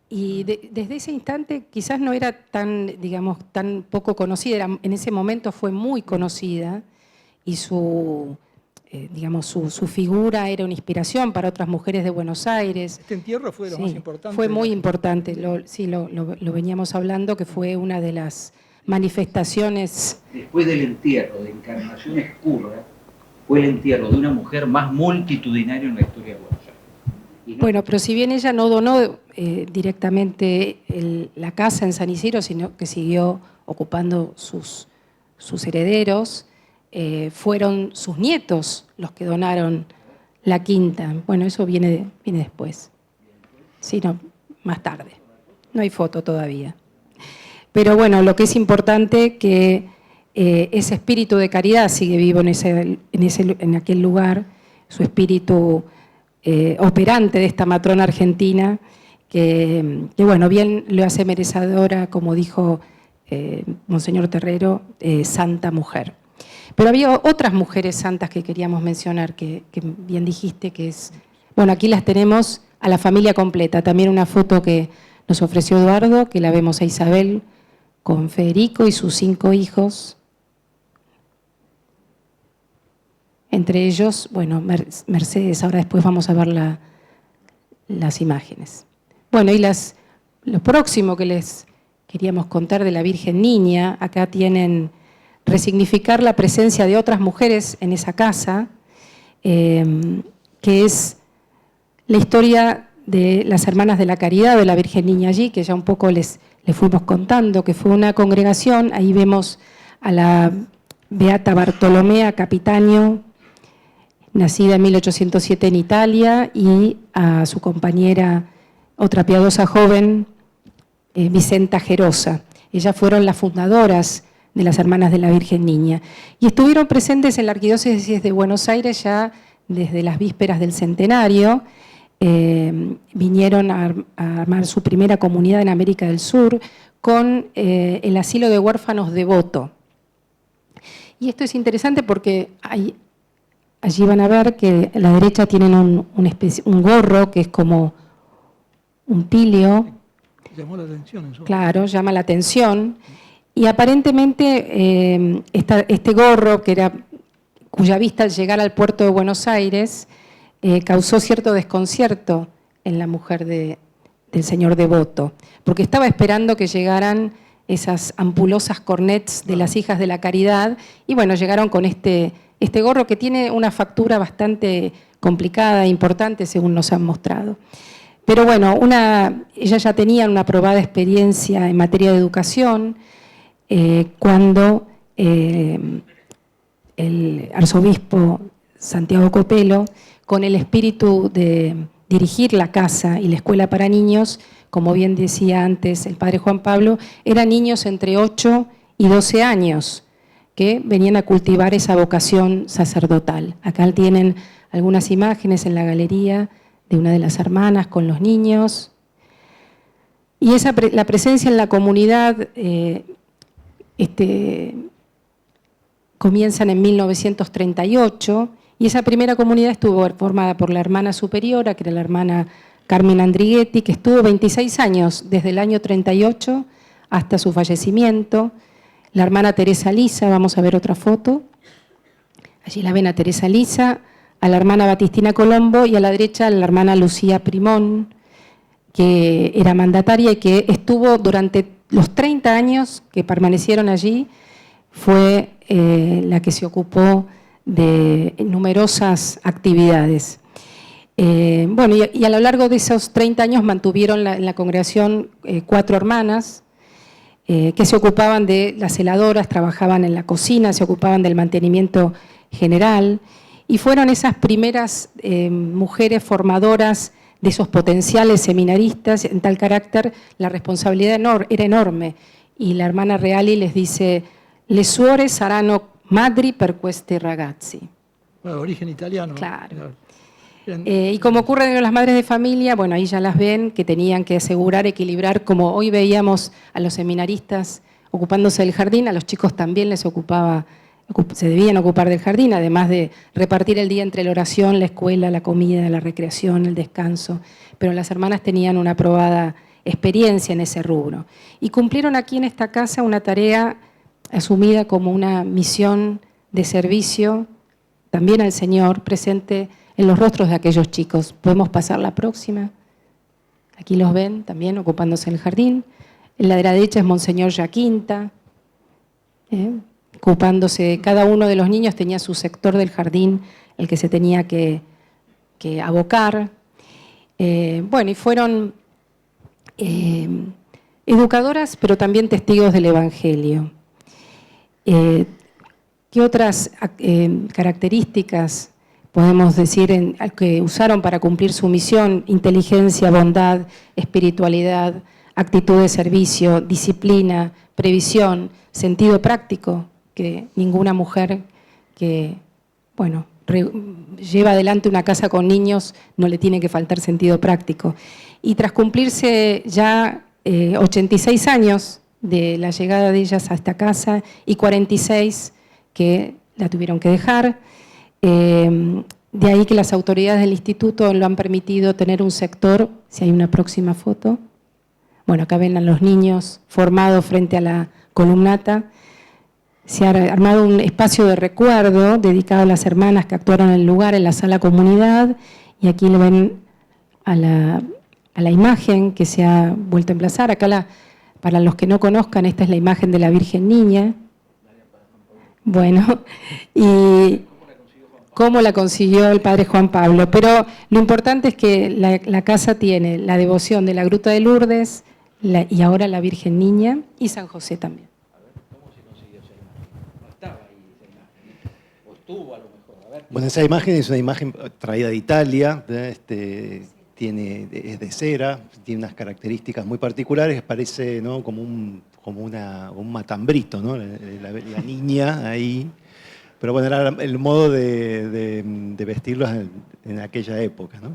Y desde ese instante quizás no era tan poco conocida, en ese momento fue muy conocida, y su figura era una inspiración para otras mujeres de Buenos Aires. Este entierro fue lo más importante. Fue muy importante, lo veníamos hablando, que fue una de las manifestaciones. Después del entierro de Encarnación Escurra, fue el entierro de una mujer más multitudinaria en la historia de Buenos Aires. Bueno, pero si bien ella no donó directamente la casa en San Isidro, sino que siguió ocupando sus herederos, fueron sus nietos los que donaron la quinta. Bueno, eso viene después. Sí, no, más tarde. No hay foto todavía. Pero bueno, lo que es importante que ese espíritu de caridad sigue vivo en aquel lugar, su espíritu operante de esta matrona argentina, que bueno, bien lo hace merecedora, como dijo Monseñor Terrero, santa mujer. Pero había otras mujeres santas que queríamos mencionar, que bien dijiste, que es... Bueno, aquí las tenemos a la familia completa. También una foto que nos ofreció Eduardo, que la vemos a Isabel con Federico y sus 5 hijos. Entre ellos, bueno, Mercedes, ahora después vamos a ver las imágenes. Bueno, y lo próximo que les queríamos contar de la Virgen Niña, acá tienen resignificar la presencia de otras mujeres en esa casa, que es la historia de las Hermanas de la Caridad de la Virgen Niña allí, que ya un poco les fuimos contando, que fue una congregación. Ahí vemos a la Beata Bartolomea Capitaño, nacida en 1807 en Italia, y a su compañera, otra piadosa joven, Vicenta Gerosa. Ellas fueron las fundadoras de las Hermanas de la Virgen Niña. Y estuvieron presentes en la Arquidiócesis de Buenos Aires ya desde las vísperas del centenario. Vinieron a armar su primera comunidad en América del Sur con el asilo de huérfanos devoto. Y esto es interesante porque allí van a ver que a la derecha tienen un gorro que es como un pilio. Llamó la atención eso. Claro, llama la atención. Y aparentemente este gorro, cuya vista al llegar al puerto de Buenos Aires causó cierto desconcierto en la mujer del señor devoto, porque estaba esperando que llegaran esas ampulosas cornets de las Hijas de la Caridad, y bueno, llegaron con este gorro que tiene una factura bastante complicada e importante, según nos han mostrado. Pero bueno, ella ya tenía una probada experiencia en materia de educación cuando el arzobispo Santiago Copelo, con el espíritu de dirigir la casa y la escuela para niños, como bien decía antes el padre Juan Pablo, eran niños entre 8 y 12 años que venían a cultivar esa vocación sacerdotal. Acá tienen algunas imágenes en la galería de una de las hermanas con los niños. Y la presencia en la comunidad comienzan en 1938, y esa primera comunidad estuvo formada por la hermana superiora, que era la hermana Carmen Andrighetti, que estuvo 26 años, desde el año 38 hasta su fallecimiento. La hermana Teresa Lisa, vamos a ver otra foto. Allí la ven a Teresa Lisa, a la hermana Batistina Colombo y a la derecha a la hermana Lucía Primón, que era mandataria y que estuvo durante los 30 años que permanecieron allí, fue la que se ocupó de numerosas actividades. Bueno, y a lo largo de esos 30 años mantuvieron en la congregación 4 hermanas que se ocupaban de las celadoras, trabajaban en la cocina, se ocupaban del mantenimiento general, y fueron esas primeras mujeres formadoras de esos potenciales seminaristas. En tal carácter, la responsabilidad era enorme, y la hermana Reali les dice: «Le suore saranno madri per questi ragazzi». Bueno, origen italiano. Claro. Y como ocurre con las madres de familia, bueno, ahí ya las ven, que tenían que asegurar, equilibrar, como hoy veíamos a los seminaristas ocupándose del jardín, a los chicos también se debían ocupar del jardín, además de repartir el día entre la oración, la escuela, la comida, la recreación, el descanso. Pero las hermanas tenían una probada experiencia en ese rubro. Y cumplieron aquí en esta casa una tarea asumida como una misión de servicio también al Señor, presente en los rostros de aquellos chicos. ¿Podemos pasar la próxima? Aquí los ven también ocupándose el jardín. En la de la derecha es Monseñor Jaquinta, ocupándose. Cada uno de los niños tenía su sector del jardín, el que se tenía que abocar. Bueno, y fueron educadoras, pero también testigos del Evangelio. ¿Qué otras características podemos decir que usaron para cumplir su misión? Inteligencia, bondad, espiritualidad, actitud de servicio, disciplina, previsión, sentido práctico, que ninguna mujer que, bueno, lleva adelante una casa con niños no le tiene que faltar sentido práctico. Y tras cumplirse ya 86 años de la llegada de ellas a esta casa y 46 que la tuvieron que dejar, de ahí que las autoridades del instituto lo han permitido tener un sector, si hay una próxima foto. Bueno, acá ven a los niños formados frente a la columnata. Se ha armado un espacio de recuerdo dedicado a las hermanas que actuaron en el lugar, en la sala comunidad, y aquí le ven a la imagen que se ha vuelto a emplazar. Acá, para los que no conozcan, esta es la imagen de la Virgen Niña. Bueno, y cómo la consiguió el padre Juan Pablo. Pero lo importante es que la casa tiene la devoción de la Gruta de Lourdes y ahora la Virgen Niña y San José también. Bueno, esa imagen es una imagen traída de Italia, es de cera, tiene unas características muy particulares, parece, ¿no?, como un matambrito, ¿no?, la niña ahí. Pero bueno, era el modo de vestirlos en aquella época, ¿no?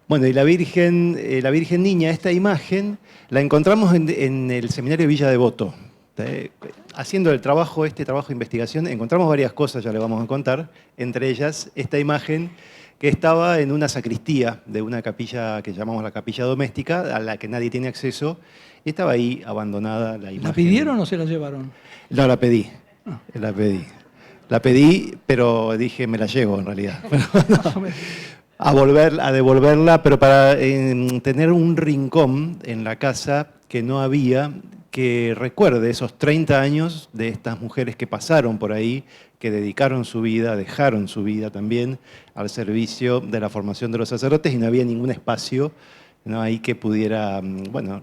Bueno, y la Virgen Niña, esta imagen, la encontramos en el seminario Villa Devoto. Haciendo este trabajo de investigación, encontramos varias cosas, ya le vamos a contar, entre ellas esta imagen que estaba en una sacristía de una capilla que llamamos la capilla doméstica, a la que nadie tiene acceso, y estaba ahí abandonada la imagen. ¿La pidieron o se la llevaron? No, la pedí, La pedí, pero dije, me la llevo en realidad. A devolverla, pero para tener un rincón en la casa que no había, que recuerde esos 30 años de estas mujeres que pasaron por ahí, que dedicaron su vida, dejaron su vida también al servicio de la formación de los sacerdotes, y no había ningún espacio, ¿no?, ahí que pudiera, bueno,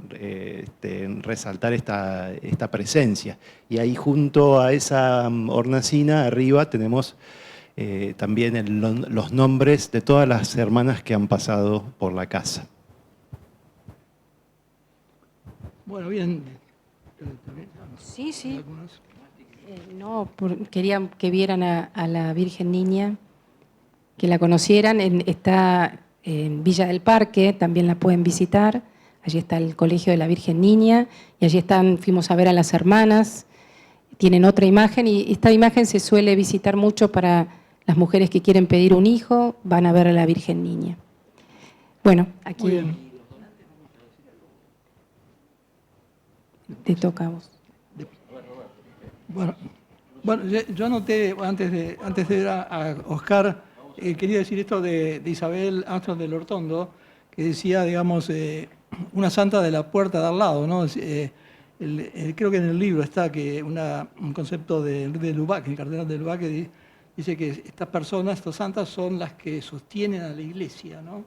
resaltar esta presencia. Y ahí junto a esa hornacina, arriba, tenemos también los nombres de todas las hermanas que han pasado por la casa. Bueno, bien. Sí. No, quería que vieran a la Virgen Niña, que la conocieran. Está en Villa del Parque, también la pueden visitar. Allí está el Colegio de la Virgen Niña, y allí fuimos a ver a las hermanas. Tienen otra imagen, y esta imagen se suele visitar mucho para las mujeres que quieren pedir un hijo, van a ver a la Virgen Niña. Bueno, aquí te toca a vos. Bueno, yo anoté, antes de ver a Oscar, quería decir esto de Isabel Armstrong del Hortondo, que decía, digamos, una santa de la puerta de al lado, ¿no? Creo que en el libro está que un concepto de Lubac, el cardenal de Lubac, que dice que estas personas, estas santas, son las que sostienen a la iglesia, ¿no?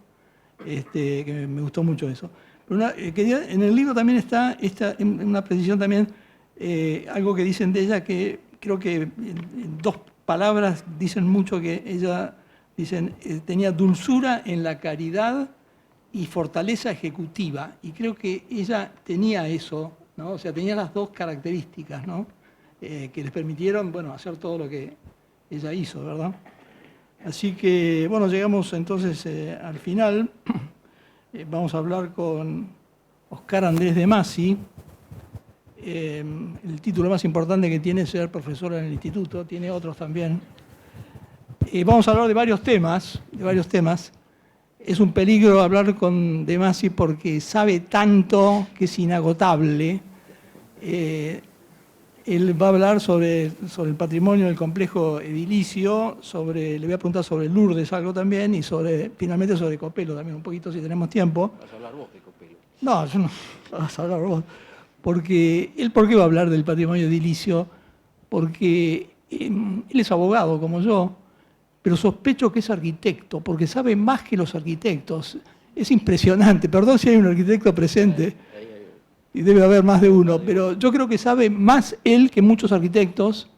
Que me gustó mucho eso. Pero en el libro también está una precisión también, algo que dicen de ella, que creo que en 2 palabras dicen mucho, que ella, dicen, tenía dulzura en la caridad y fortaleza ejecutiva. Y creo que ella tenía eso, ¿no? O sea, tenía las 2 características, ¿no? Que les permitieron, bueno, hacer todo lo que ella hizo, ¿verdad? Así que, bueno, llegamos entonces al final. Vamos a hablar con Oscar Andrés de Masi. El título más importante que tiene es ser profesor en el instituto, tiene otros también. Vamos a hablar de varios temas. Es un peligro hablar con De Masi porque sabe tanto que es inagotable. Él va a hablar sobre el patrimonio del complejo edilicio, le voy a preguntar sobre Lourdes algo también, y finalmente sobre Copelo también un poquito, si tenemos tiempo. ¿Vas a hablar vos de Copelo? No, yo no. Vas a hablar vos. ¿Por qué va a hablar del patrimonio edilicio? Porque él es abogado como yo, pero sospecho que es arquitecto, porque sabe más que los arquitectos. Es impresionante. Perdón si hay un arquitecto presente, y debe haber más de uno, pero yo creo que sabe más él que muchos arquitectos,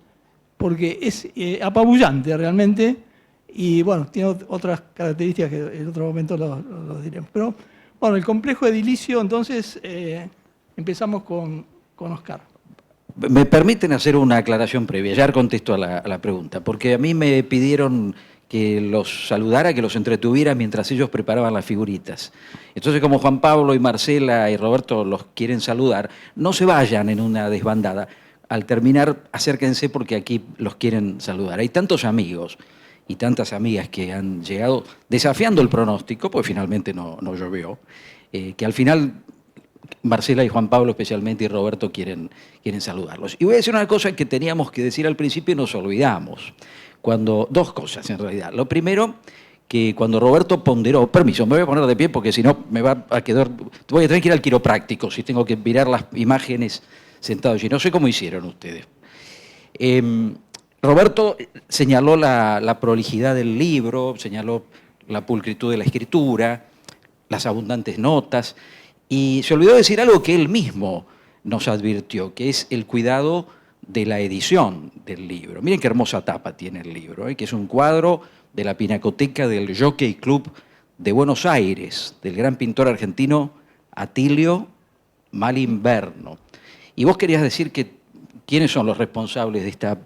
porque es apabullante realmente, y bueno, tiene otras características que en otro momento lo diremos. Pero bueno, el complejo edilicio, entonces, empezamos con Oscar. Me permiten hacer una aclaración previa, ya contesto a la pregunta, porque a mí me pidieron que los saludara, que los entretuviera mientras ellos preparaban las figuritas. Entonces, como Juan Pablo y Marcela y Roberto los quieren saludar, no se vayan en una desbandada. Al terminar, acérquense porque aquí los quieren saludar. Hay tantos amigos y tantas amigas que han llegado desafiando el pronóstico, pues finalmente no llovió, que al final Marcela y Juan Pablo especialmente y Roberto quieren saludarlos. Y voy a decir una cosa que teníamos que decir al principio y nos olvidamos. Dos cosas en realidad. Lo primero, que cuando Roberto ponderó, permiso, me voy a poner de pie porque si no me va a quedar, voy a tener que ir al quiropráctico si tengo que mirar las imágenes sentado allí. No sé cómo hicieron ustedes. Roberto señaló la prolijidad del libro, señaló la pulcritud de la escritura, las abundantes notas, y se olvidó decir algo que él mismo nos advirtió, que es el cuidado de la edición del libro. Miren qué hermosa tapa tiene el libro, que es un cuadro de la pinacoteca del Jockey Club de Buenos Aires, del gran pintor argentino Atilio Malimberno. Y vos querías decir que quiénes son los responsables de esta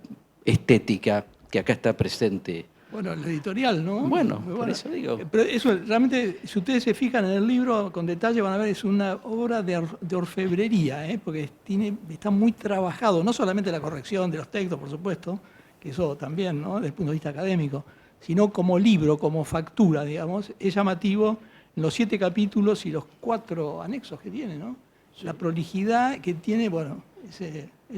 estética que acá está presente. Bueno, el editorial, ¿no? Bueno, por eso digo. Pero eso realmente, si ustedes se fijan en el libro con detalle, van a ver, es una obra de orfebrería, porque está muy trabajado, no solamente la corrección de los textos, por supuesto, que eso también, ¿no?, desde el punto de vista académico, sino como libro, como factura, digamos, es llamativo en los 7 capítulos y los 4 anexos que tiene, ¿no? Sí. La prolijidad que tiene, bueno, es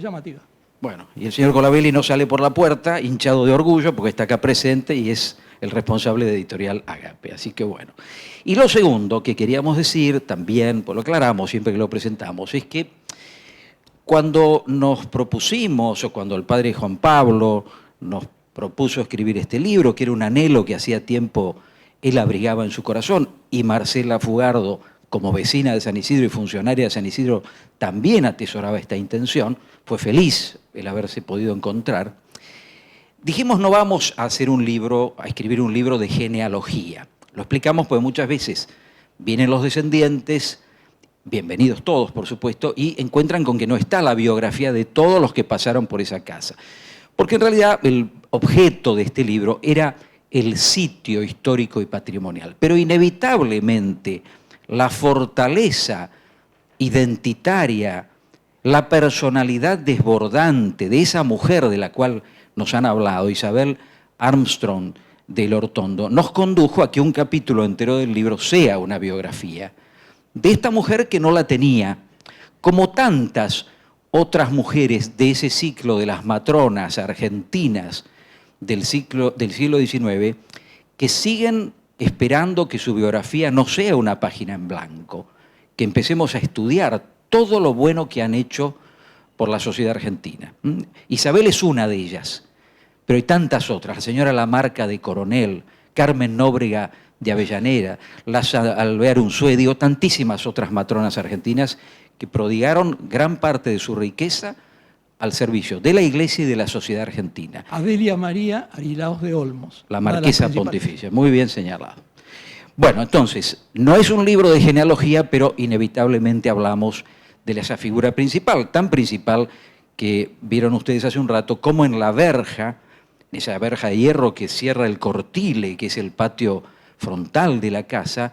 llamativa. Bueno, y el señor Colabelli no sale por la puerta hinchado de orgullo porque está acá presente y es el responsable de Editorial Agape. Así que bueno. Y lo segundo que queríamos decir también, pues lo aclaramos siempre que lo presentamos, es que cuando nos propusimos, o cuando el padre Juan Pablo nos propuso escribir este libro, que era un anhelo que hacía tiempo él abrigaba en su corazón, y Marcela Fugardo, como vecina de San Isidro y funcionaria de San Isidro, también atesoraba esta intención, fue feliz el haberse podido encontrar. Dijimos, no vamos a hacer un libro, a escribir un libro de genealogía. Lo explicamos porque muchas veces vienen los descendientes, bienvenidos todos, por supuesto, y encuentran con que no está la biografía de todos los que pasaron por esa casa. Porque en realidad el objeto de este libro era el sitio histórico y patrimonial. Pero inevitablemente la fortaleza identitaria, la personalidad desbordante de esa mujer de la cual nos han hablado, Isabel Armstrong del Hortondo, nos condujo a que un capítulo entero del libro sea una biografía de esta mujer que no la tenía, como tantas otras mujeres de ese ciclo de las matronas argentinas del siglo XIX, que siguen esperando que su biografía no sea una página en blanco, que empecemos a estudiar todo lo bueno que han hecho por la sociedad argentina. Isabel es una de ellas, pero hay tantas otras. La señora Lamarca de Coronel, Carmen Nóbrega de Avellaneda, Alvear Unzué, tantísimas otras matronas argentinas que prodigaron gran parte de su riqueza al servicio de la Iglesia y de la sociedad argentina. Adelia María Arilaos de Olmos. La marquesa pontificia, muy bien señalado. Bueno, entonces, no es un libro de genealogía, pero inevitablemente hablamos de esa figura principal, tan principal que vieron ustedes hace un rato, como en la verja, esa verja de hierro que cierra el cortile, que es el patio frontal de la casa,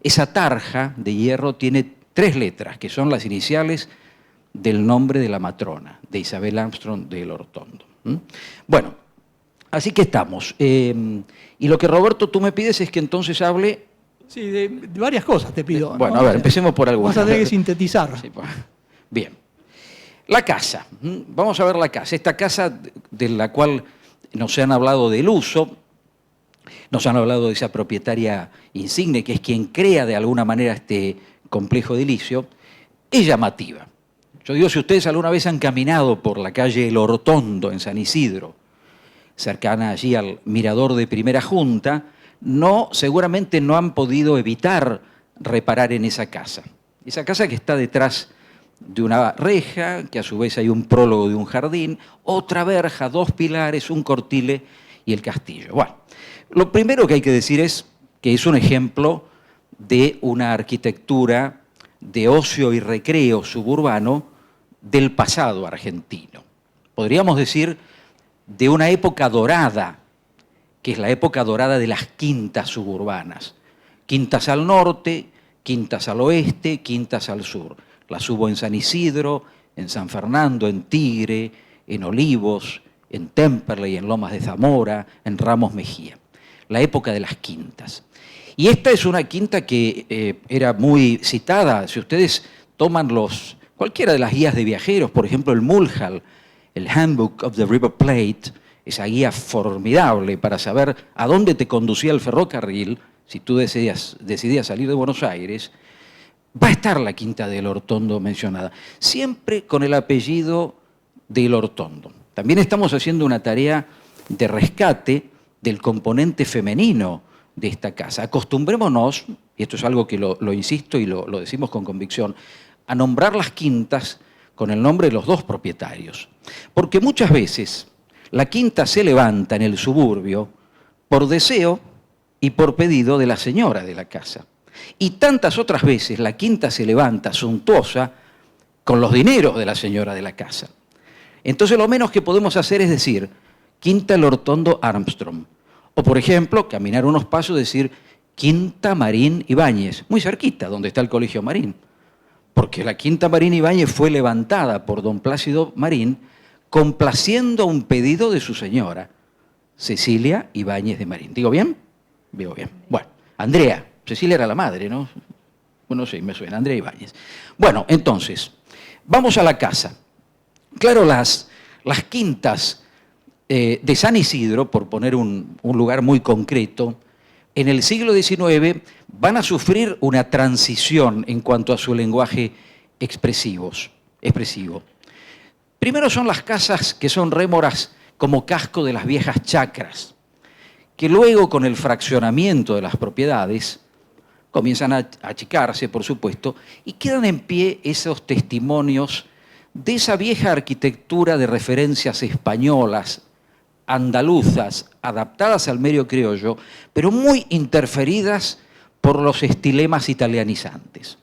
esa tarja de hierro tiene 3 letras, que son las iniciales del nombre de la matrona, de Isabel Armstrong del Hortondo. Bueno, así que estamos. Y lo que, Roberto, tú me pides es que entonces hable... Sí, de varias cosas te pido. Bueno, ¿no? a ver, empecemos por algunas. Vamos a tener que sintetizar. Sí, bien. La casa. Vamos a ver la casa. Esta casa de la cual nos han hablado del uso, nos han hablado de esa propietaria insigne, que es quien crea de alguna manera este complejo edilicio, es llamativa. Yo digo, si ustedes alguna vez han caminado por la calle El Hortondo en San Isidro, cercana allí al mirador de Primera Junta, seguramente no han podido evitar reparar en esa casa. Esa casa que está detrás de una reja, que a su vez hay un prólogo de un jardín, otra verja, 2 pilares, un cortile y el castillo. Bueno, lo primero que hay que decir es que es un ejemplo de una arquitectura de ocio y recreo suburbano del pasado argentino. Podríamos decir de una época dorada, que es la época dorada de las quintas suburbanas. Quintas al norte, quintas al oeste, quintas al sur. Las hubo en San Isidro, en San Fernando, en Tigre, en Olivos, en Temperley, en Lomas de Zamora, en Ramos Mejía. La época de las quintas. Y esta es una quinta que era muy citada. Si ustedes toman cualquiera de las guías de viajeros, por ejemplo el Mulhall, el Handbook of the River Plate, esa guía formidable para saber a dónde te conducía el ferrocarril, si tú decidías salir de Buenos Aires, va a estar la quinta del Hortondo mencionada, siempre con el apellido del Hortondo. También estamos haciendo una tarea de rescate del componente femenino de esta casa. Acostumbrémonos, y esto es algo que lo insisto y lo decimos con convicción, a nombrar las quintas con el nombre de los 2 propietarios. Porque muchas veces la quinta se levanta en el suburbio por deseo y por pedido de la señora de la casa. Y tantas otras veces la quinta se levanta suntuosa con los dineros de la señora de la casa. Entonces lo menos que podemos hacer es decir Quinta El Hortondo Armstrong. O por ejemplo, caminar unos pasos y decir Quinta Marín Ibáñez, muy cerquita donde está el Colegio Marín. Porque la Quinta Marín Ibáñez fue levantada por don Plácido Marín complaciendo un pedido de su señora, Cecilia Ibáñez de Marín. ¿Digo bien? Digo bien. Bueno, Andrea. Cecilia era la madre, ¿no? Bueno, sí, me suena, Andrea Ibáñez. Bueno, entonces, vamos a la casa. Claro, las quintas de San Isidro, por poner un lugar muy concreto, en el siglo XIX van a sufrir una transición en cuanto a su lenguaje expresivo. Primero son las casas que son rémoras como casco de las viejas chacras, que luego con el fraccionamiento de las propiedades comienzan a achicarse, por supuesto, y quedan en pie esos testimonios de esa vieja arquitectura de referencias españolas, andaluzas, adaptadas al medio criollo, pero muy interferidas por los estilemas italianizantes.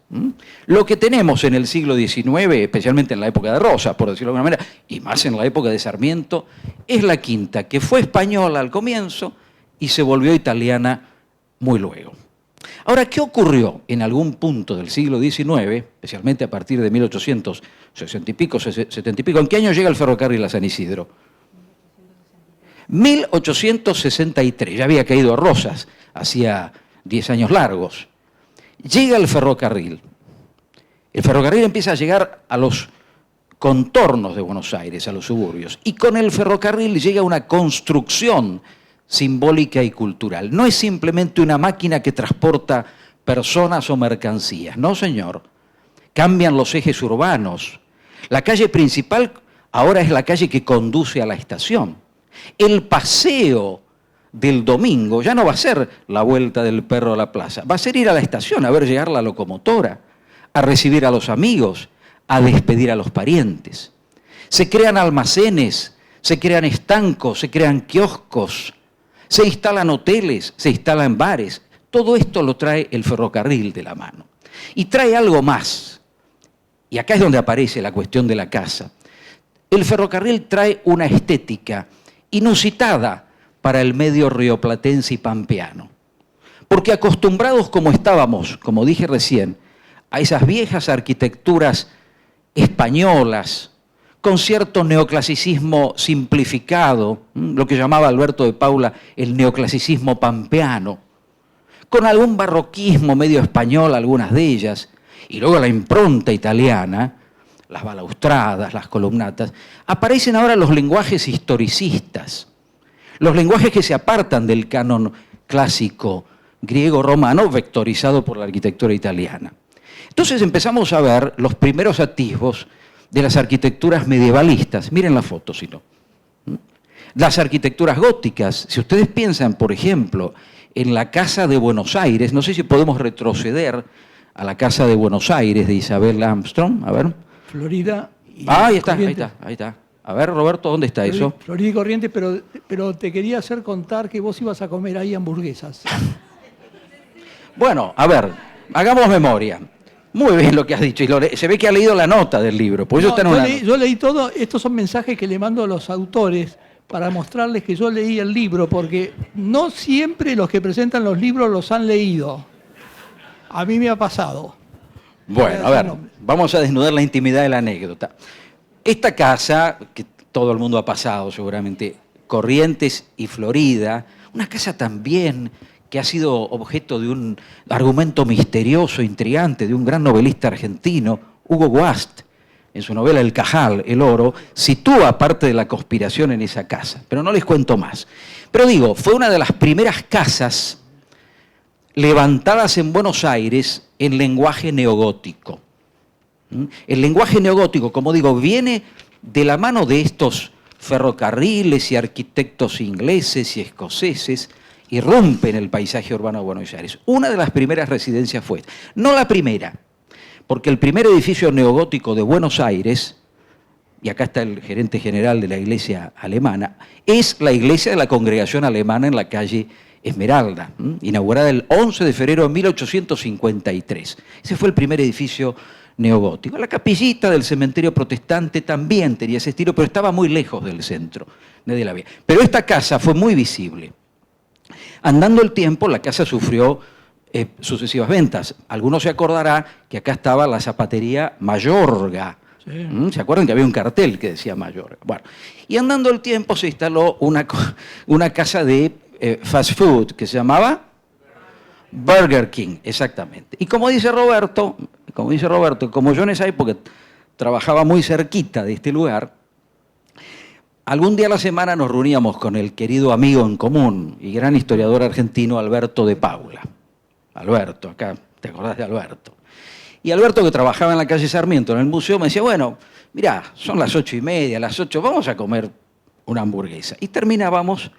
Lo que tenemos en el siglo XIX, especialmente en la época de Rosas, por decirlo de alguna manera, y más en la época de Sarmiento, es la quinta, que fue española al comienzo y se volvió italiana muy luego. Ahora, ¿qué ocurrió en algún punto del siglo XIX, especialmente a partir de 1860 y pico, 70 y pico? ¿En qué año llega el ferrocarril a San Isidro? 1863, ya había caído Rosas, hacía 10 años largos. Llega el ferrocarril. El ferrocarril empieza a llegar a los contornos de Buenos Aires, a los suburbios, y con el ferrocarril llega una construcción simbólica y cultural. No es simplemente una máquina que transporta personas o mercancías, no señor. Cambian los ejes urbanos. La calle principal ahora es la calle que conduce a la estación. El paseo del domingo ya no va a ser la vuelta del perro a la plaza, va a ser ir a la estación a ver llegar la locomotora, a recibir a los amigos, a despedir a los parientes. Se crean almacenes, se crean estancos, se crean kioscos, se instalan hoteles, se instalan bares. Todo esto lo trae el ferrocarril de la mano. Y trae algo más. Y acá es donde aparece la cuestión de la casa. El ferrocarril trae una estética inusitada para el medio rioplatense y pampeano. Porque acostumbrados como estábamos, como dije recién, a esas viejas arquitecturas españolas, con cierto neoclasicismo simplificado, lo que llamaba Alberto de Paula el neoclasicismo pampeano, con algún barroquismo medio español, algunas de ellas, y luego la impronta italiana, las balaustradas, las columnatas, aparecen ahora los lenguajes historicistas, los lenguajes que se apartan del canon clásico griego-romano vectorizado por la arquitectura italiana. Entonces empezamos a ver los primeros atisbos de las arquitecturas medievalistas. Miren la foto, si no. Las arquitecturas góticas, si ustedes piensan, por ejemplo, en la Casa de Buenos Aires. No sé si podemos retroceder a la Casa de Buenos Aires de Isabel Armstrong. A ver. Florida y Ahí está, Corrientes. ahí está. A ver, Roberto, ¿dónde está eso? Florida y Corrientes, pero te quería hacer contar que vos ibas a comer ahí hamburguesas. Bueno, a ver, hagamos memoria. Muy bien lo que has dicho. Y se ve que ha leído la nota del libro. Pues No, yo leí todo. Estos son mensajes que le mando a los autores para mostrarles que yo leí el libro, porque no siempre los que presentan los libros los han leído. A mí me ha pasado. Bueno, a ver, vamos a desnudar la intimidad de la anécdota. Esta casa, que todo el mundo ha pasado seguramente, Corrientes y Florida, una casa también que ha sido objeto de un argumento misterioso, intrigante, de un gran novelista argentino, Hugo Guast, en su novela El Cajal, El Oro, sitúa parte de la conspiración en esa casa, pero no les cuento más. Pero digo, fue una de las primeras casas levantadas en Buenos Aires en lenguaje neogótico. El lenguaje neogótico, como digo, viene de la mano de estos ferrocarriles y arquitectos ingleses y escoceses, irrumpe en el paisaje urbano de Buenos Aires. Una de las primeras residencias fue esta. No la primera, porque el primer edificio neogótico de Buenos Aires, y acá está el gerente general de la iglesia alemana, es la iglesia de la congregación alemana en la calle Esmeralda, inaugurada el 11 de febrero de 1853. Ese fue el primer edificio neogótico. La capillita del cementerio protestante también tenía ese estilo, pero estaba muy lejos del centro. Nadie la veía. Pero esta casa fue muy visible. Andando el tiempo, la casa sufrió sucesivas ventas. Algunos se acordará que acá estaba la zapatería Mayorga. Sí. ¿Se acuerdan que había un cartel que decía Mayorga? Bueno, y andando el tiempo se instaló una casa de fast food que se llamaba Burger King, exactamente. Y como dice Roberto, como yo en esa época trabajaba muy cerquita de este lugar, algún día a la semana nos reuníamos con el querido amigo en común y gran historiador argentino Alberto de Paula. Alberto, acá te acordás de Alberto. Y Alberto, que trabajaba en la calle Sarmiento, en el museo, me decía, bueno, mirá, son las 8:30, las 8, vamos a comer una hamburguesa. Y terminábamos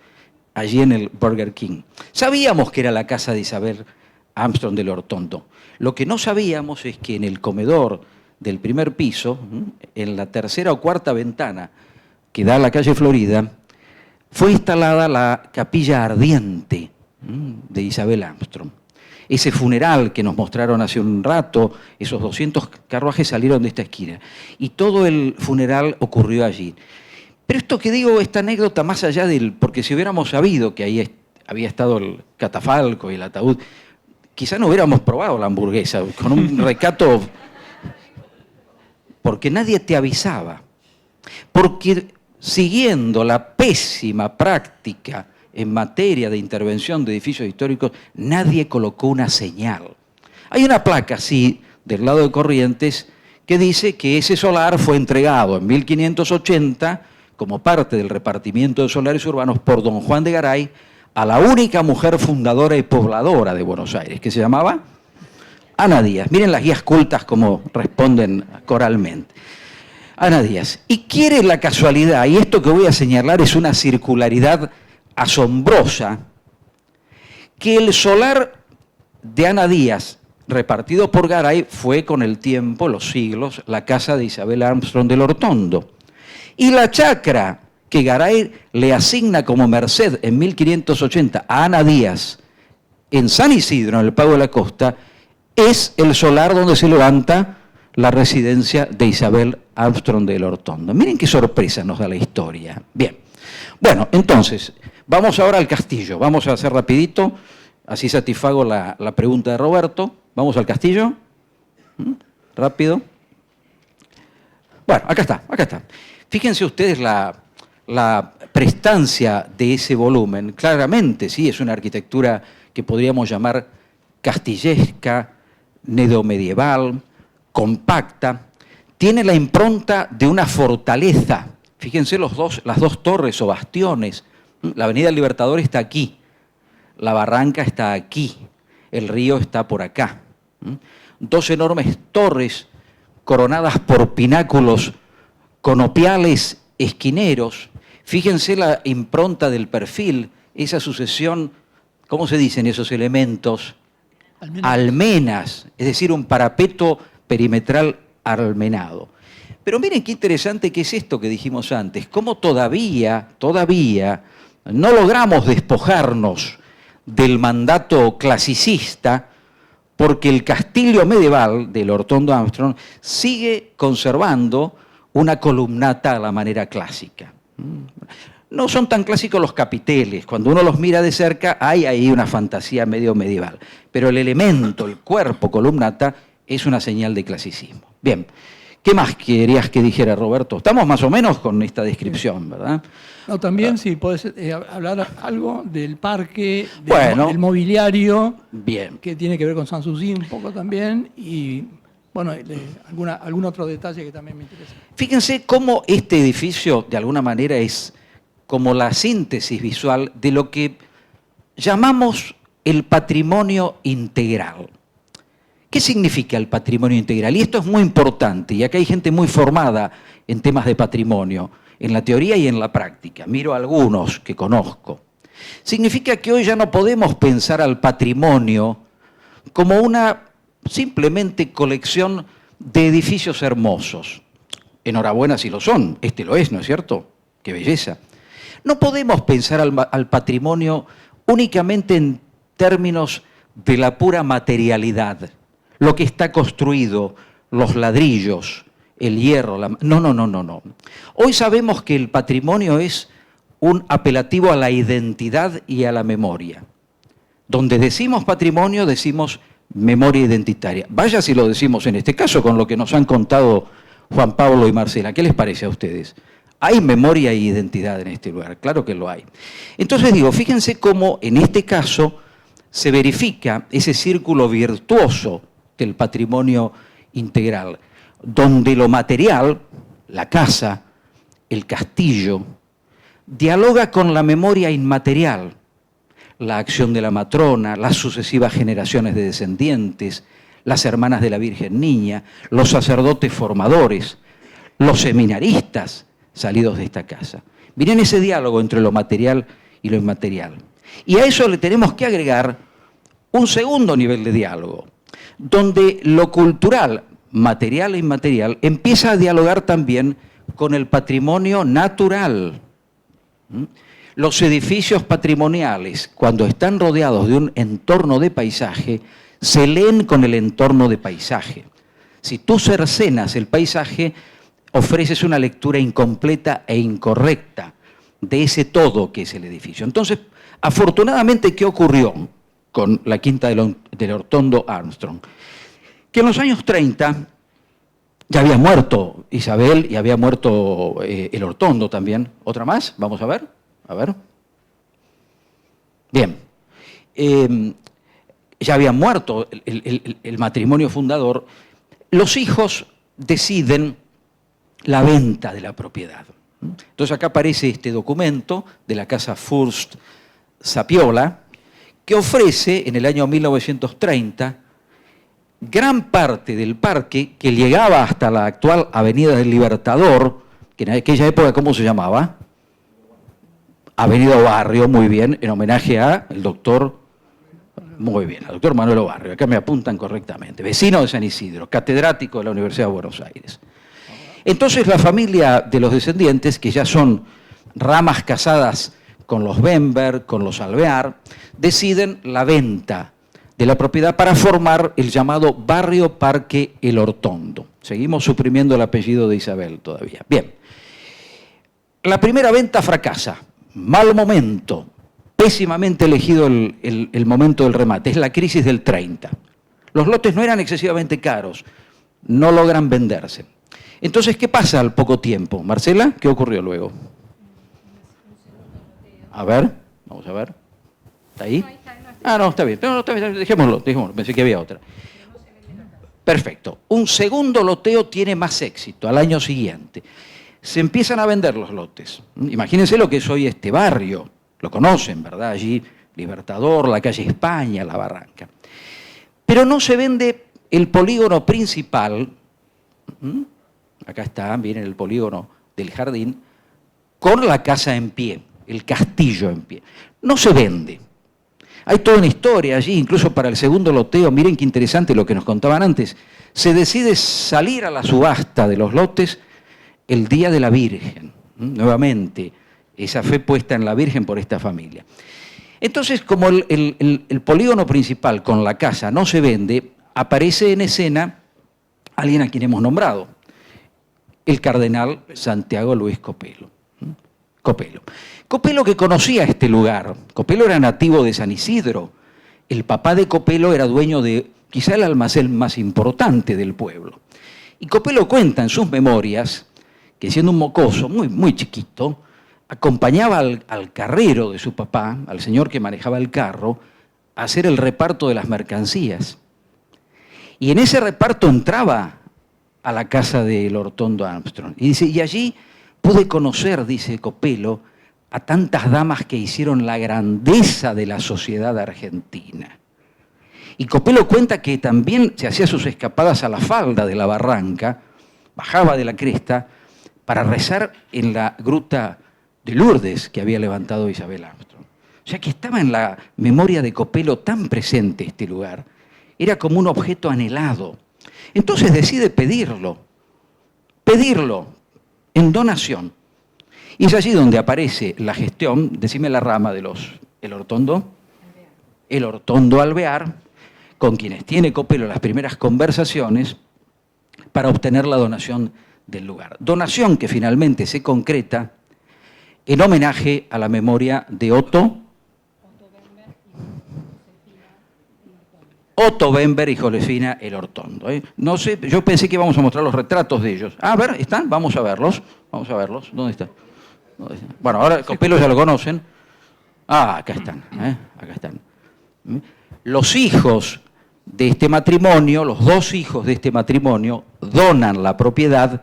allí en el Burger King. Sabíamos que era la casa de Isabel Armstrong del Ortondo. Lo que no sabíamos es que en el comedor del primer piso, en la tercera o cuarta ventana que da a la calle Florida, fue instalada la capilla ardiente de Isabel Armstrong. Ese funeral que nos mostraron hace un rato, esos 200 carruajes salieron de esta esquina. Y todo el funeral ocurrió allí. Pero esto que digo, esta anécdota, más allá del... Porque si hubiéramos sabido que ahí había estado el catafalco y el ataúd, quizá no hubiéramos probado la hamburguesa, con un recato... Porque nadie te avisaba. Porque siguiendo la pésima práctica en materia de intervención de edificios históricos, nadie colocó una señal. Hay una placa, sí, del lado de Corrientes, que dice que ese solar fue entregado en 1580 como parte del repartimiento de solares urbanos por don Juan de Garay a la única mujer fundadora y pobladora de Buenos Aires, que se llamaba Ana Díaz. Miren las guías cultas como responden coralmente. Ana Díaz. Y quiere la casualidad, y esto que voy a señalar es una circularidad asombrosa, que el solar de Ana Díaz, repartido por Garay, fue con el tiempo, los siglos, la casa de Isabel Armstrong del Ortondo. Y la chacra que Garay le asigna como merced en 1580 a Ana Díaz en San Isidro, en el Pago de la Costa, es el solar donde se levanta la residencia de Isabel Armstrong del Ortondo. Miren qué sorpresa nos da la historia. Bien, bueno, entonces, vamos ahora al castillo. Vamos a hacer rapidito, así satisfago la pregunta de Roberto. Vamos al castillo. Rápido. Bueno, acá está. Fíjense ustedes la prestancia de ese volumen. Claramente, sí, es una arquitectura que podríamos llamar castillesca, neomedieval, compacta. Tiene la impronta de una fortaleza. Fíjense las dos torres o bastiones. La Avenida Libertador está aquí, la barranca está aquí, el río está por acá. Dos enormes torres coronadas por pináculos conopiales esquineros. Fíjense la impronta del perfil, esa sucesión ¿cómo se dicen esos elementos? Almenas. Almenas, es decir, un parapeto perimetral almenado. Pero miren qué interesante que es esto que dijimos antes, cómo todavía no logramos despojarnos del mandato clasicista, porque el castillo medieval del Hortondo Armstrong sigue conservando una columnata a la manera clásica. No son tan clásicos los capiteles, cuando uno los mira de cerca hay ahí una fantasía medio medieval, pero el elemento, el cuerpo columnata, es una señal de clasicismo. Bien, ¿qué más querías que dijera, Roberto? Estamos más o menos con esta descripción, ¿verdad? No, también si podés hablar algo del parque, Bueno. del mobiliario, Bien. que tiene que ver con Sanssouci un poco también, y bueno, algún otro detalle que también me interesa. Fíjense cómo este edificio, de alguna manera, es como la síntesis visual de lo que llamamos el patrimonio integral. ¿Qué significa el patrimonio integral? Y esto es muy importante, y acá hay gente muy formada en temas de patrimonio, en la teoría y en la práctica. Miro a algunos que conozco. Significa que hoy ya no podemos pensar al patrimonio como una simplemente colección de edificios hermosos. Enhorabuena si lo son, este lo es, ¿no es cierto? ¡Qué belleza! No podemos pensar al patrimonio únicamente en términos de la pura materialidad, lo que está construido, los ladrillos, el hierro. No. Hoy sabemos que el patrimonio es un apelativo a la identidad y a la memoria. Donde decimos patrimonio, decimos memoria identitaria. Vaya si lo decimos en este caso con lo que nos han contado Juan Pablo y Marcela. ¿Qué les parece a ustedes? Hay memoria e identidad en este lugar, claro que lo hay. Entonces digo, fíjense cómo en este caso se verifica ese círculo virtuoso del patrimonio integral, donde lo material, la casa, el castillo, dialoga con la memoria inmaterial, la acción de la matrona, las sucesivas generaciones de descendientes, las hermanas de la Virgen Niña, los sacerdotes formadores, los seminaristas salidos de esta casa. Miren ese diálogo entre lo material y lo inmaterial. Y a eso le tenemos que agregar un segundo nivel de diálogo, donde lo cultural, material e inmaterial, empieza a dialogar también con el patrimonio natural. Los edificios patrimoniales, cuando están rodeados de un entorno de paisaje, se leen con el entorno de paisaje. Si tú cercenas el paisaje, ofreces una lectura incompleta e incorrecta de ese todo que es el edificio. Entonces, afortunadamente, ¿qué ocurrió con la quinta del Hortondo Armstrong? Que en los años 30 ya había muerto Isabel y había muerto el Hortondo también. ¿Otra más? Vamos a ver. A ver. Bien. Ya había muerto el matrimonio fundador. Los hijos deciden la venta de la propiedad. Entonces acá aparece este documento de la casa Fürst Sapiola, que ofrece en el año 1930 gran parte del parque que llegaba hasta la actual Avenida del Libertador, que en aquella época, ¿cómo se llamaba? Avenida Barrio, muy bien, en homenaje a el doctor, muy bien, al doctor Manuel Barrio, acá me apuntan correctamente, vecino de San Isidro, catedrático de la Universidad de Buenos Aires. Entonces la familia de los descendientes, que ya son ramas casadas con los Bember, con los Alvear, deciden la venta de la propiedad para formar el llamado Barrio Parque El Hortondo. Seguimos suprimiendo el apellido de Isabel todavía. Bien, la primera venta fracasa, mal momento, pésimamente elegido el momento del remate, es la crisis del 30. Los lotes no eran excesivamente caros, no logran venderse. Entonces, ¿qué pasa al poco tiempo? Marcela, ¿qué ocurrió luego? A ver, vamos a ver. ¿Está ahí? Ah, no, está bien. No, está bien, dejémoslo, pensé que había otra. Perfecto. Un segundo loteo tiene más éxito al año siguiente. Se empiezan a vender los lotes. Imagínense lo que es hoy este barrio. Lo conocen, ¿verdad? Allí, Libertador, la calle España, La Barranca. Pero no se vende el polígono principal. Acá está, miren el polígono del jardín, con la casa en pie, el castillo en pie. No se vende. Hay toda una historia allí, incluso para el segundo loteo. Miren qué interesante lo que nos contaban antes. Se decide salir a la subasta de los lotes el Día de la Virgen. Nuevamente, esa fe puesta en la Virgen por esta familia. Entonces, como el polígono principal con la casa no se vende, aparece en escena alguien a quien hemos nombrado, el cardenal Santiago Luis Copelo. Copelo que conocía este lugar. Copelo era nativo de San Isidro. El papá de Copelo era dueño de quizá el almacén más importante del pueblo. Y Copelo cuenta en sus memorias que siendo un mocoso muy, muy chiquito, acompañaba al carrero de su papá, al señor que manejaba el carro, a hacer el reparto de las mercancías. Y en ese reparto entraba a la casa del Hortondo Armstrong. Y dice, y allí pude conocer, dice Copelo, a tantas damas que hicieron la grandeza de la sociedad argentina. Y Copelo cuenta que también se hacía sus escapadas a la falda de la barranca, bajaba de la cresta para rezar en la gruta de Lourdes que había levantado Isabel Armstrong. O sea que estaba en la memoria de Copelo tan presente este lugar, era como un objeto anhelado. Entonces decide pedirlo en donación. Y es allí donde aparece la gestión, decime la rama de el Hortondo Alvear, con quienes tiene Copelo las primeras conversaciones para obtener la donación del lugar. Donación que finalmente se concreta en homenaje a la memoria de Otto Bember y Josefina el Hortondo. No sé, yo pensé que íbamos a mostrar los retratos de ellos. A ver, ¿están? Vamos a verlos. ¿Dónde están? Bueno, ahora Copelo ya lo conocen. Acá están. Acá están. Los hijos de este matrimonio, los dos hijos de este matrimonio, donan la propiedad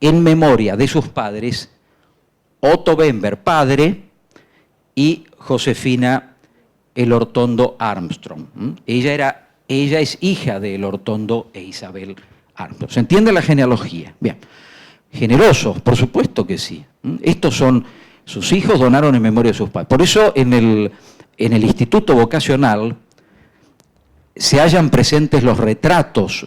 en memoria de sus padres, Otto Bember, padre, y Josefina el Hortondo Armstrong. Ella es hija de el Hortondo e Isabel Armstrong. ¿Se entiende la genealogía? Bien. Generosos, por supuesto que sí. Estos son, sus hijos donaron en memoria de sus padres. Por eso en el Instituto Vocacional se hallan presentes los retratos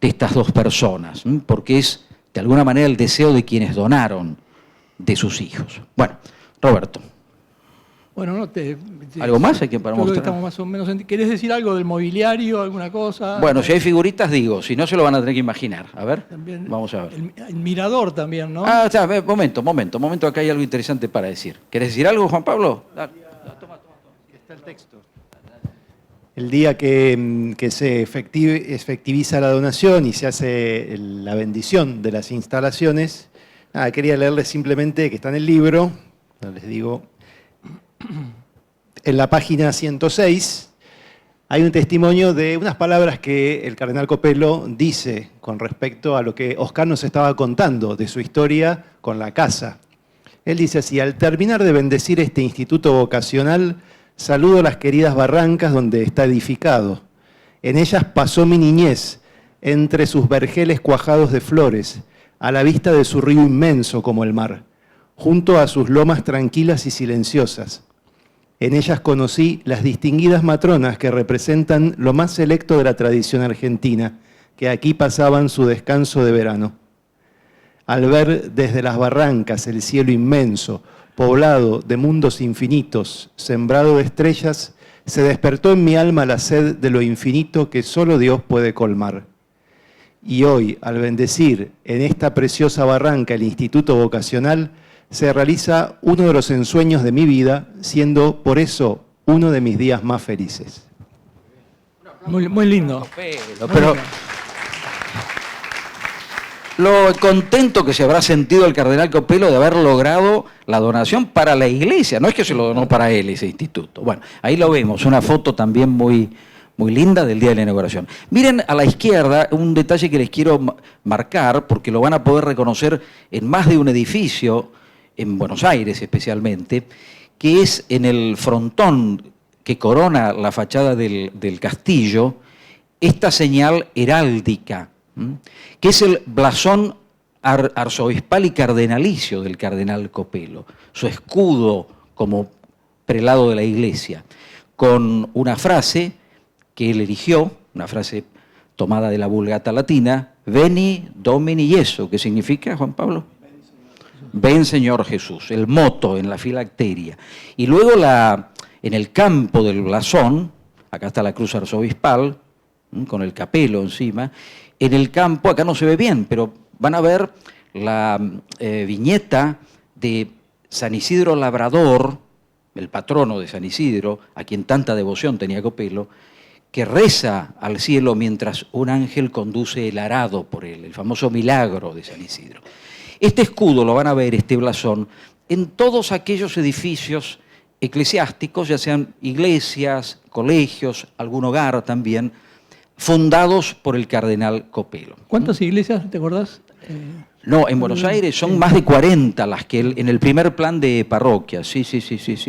de estas dos personas, porque es de alguna manera el deseo de quienes donaron de sus hijos. Bueno, Roberto. Bueno, ¿Algo más hay que para mostrar? Estamos más o menos ¿Querés decir algo del mobiliario, alguna cosa? Bueno, si hay figuritas digo, si no se lo van a tener que imaginar. A ver, también, vamos a ver. El mirador también, ¿no? Momento, acá hay algo interesante para decir. ¿Querés decir algo, Juan Pablo? Toma. Aquí está el texto. El día que se efectiviza la donación y se hace la bendición de las instalaciones, quería leerles simplemente que está en el libro, les digo, en la página 106 hay un testimonio de unas palabras que el cardenal Copelo dice con respecto a lo que Oscar nos estaba contando de su historia con la casa. Él dice así: al terminar de bendecir este instituto vocacional, saludo las queridas barrancas donde está edificado. En ellas pasó mi niñez, entre sus vergeles cuajados de flores, a la vista de su río inmenso como el mar, junto a sus lomas tranquilas y silenciosas. En ellas conocí las distinguidas matronas que representan lo más selecto de la tradición argentina, que aquí pasaban su descanso de verano. Al ver desde las barrancas el cielo inmenso, poblado de mundos infinitos, sembrado de estrellas, se despertó en mi alma la sed de lo infinito que solo Dios puede colmar. Y hoy, al bendecir en esta preciosa barranca el Instituto Vocacional, se realiza uno de los ensueños de mi vida, siendo por eso uno de mis días más felices. Muy lindo. Pero lo contento que se habrá sentido el cardenal Copelo de haber logrado la donación para la iglesia, no es que se lo donó para él ese instituto. Bueno, ahí lo vemos, una foto también muy linda del día de la inauguración. Miren a la izquierda un detalle que les quiero marcar, porque lo van a poder reconocer en más de un edificio, en Buenos Aires especialmente, que es en el frontón que corona la fachada del castillo, esta señal heráldica, que es el blasón arzobispal y cardenalicio del cardenal Copelo, su escudo como prelado de la iglesia. con una frase que él eligió, una frase tomada de la Vulgata latina, Veni Domini Iesu, que significa, Juan Pablo, ven Señor Jesús, el moto en la filacteria. Y luego en el campo del blasón, acá está la cruz arzobispal, con el capelo encima, en el campo, acá no se ve bien, pero van a ver la viñeta de San Isidro Labrador, el patrono de San Isidro, a quien tanta devoción tenía Copelo, que reza al cielo mientras un ángel conduce el arado por él, el famoso milagro de San Isidro. Este escudo lo van a ver, este blasón, en todos aquellos edificios eclesiásticos, ya sean iglesias, colegios, algún hogar también, fundados por el cardenal Copelo. ¿Cuántas iglesias, te acordás? No, en Buenos Aires son más de 40 las que él, en el primer plan de parroquia, sí,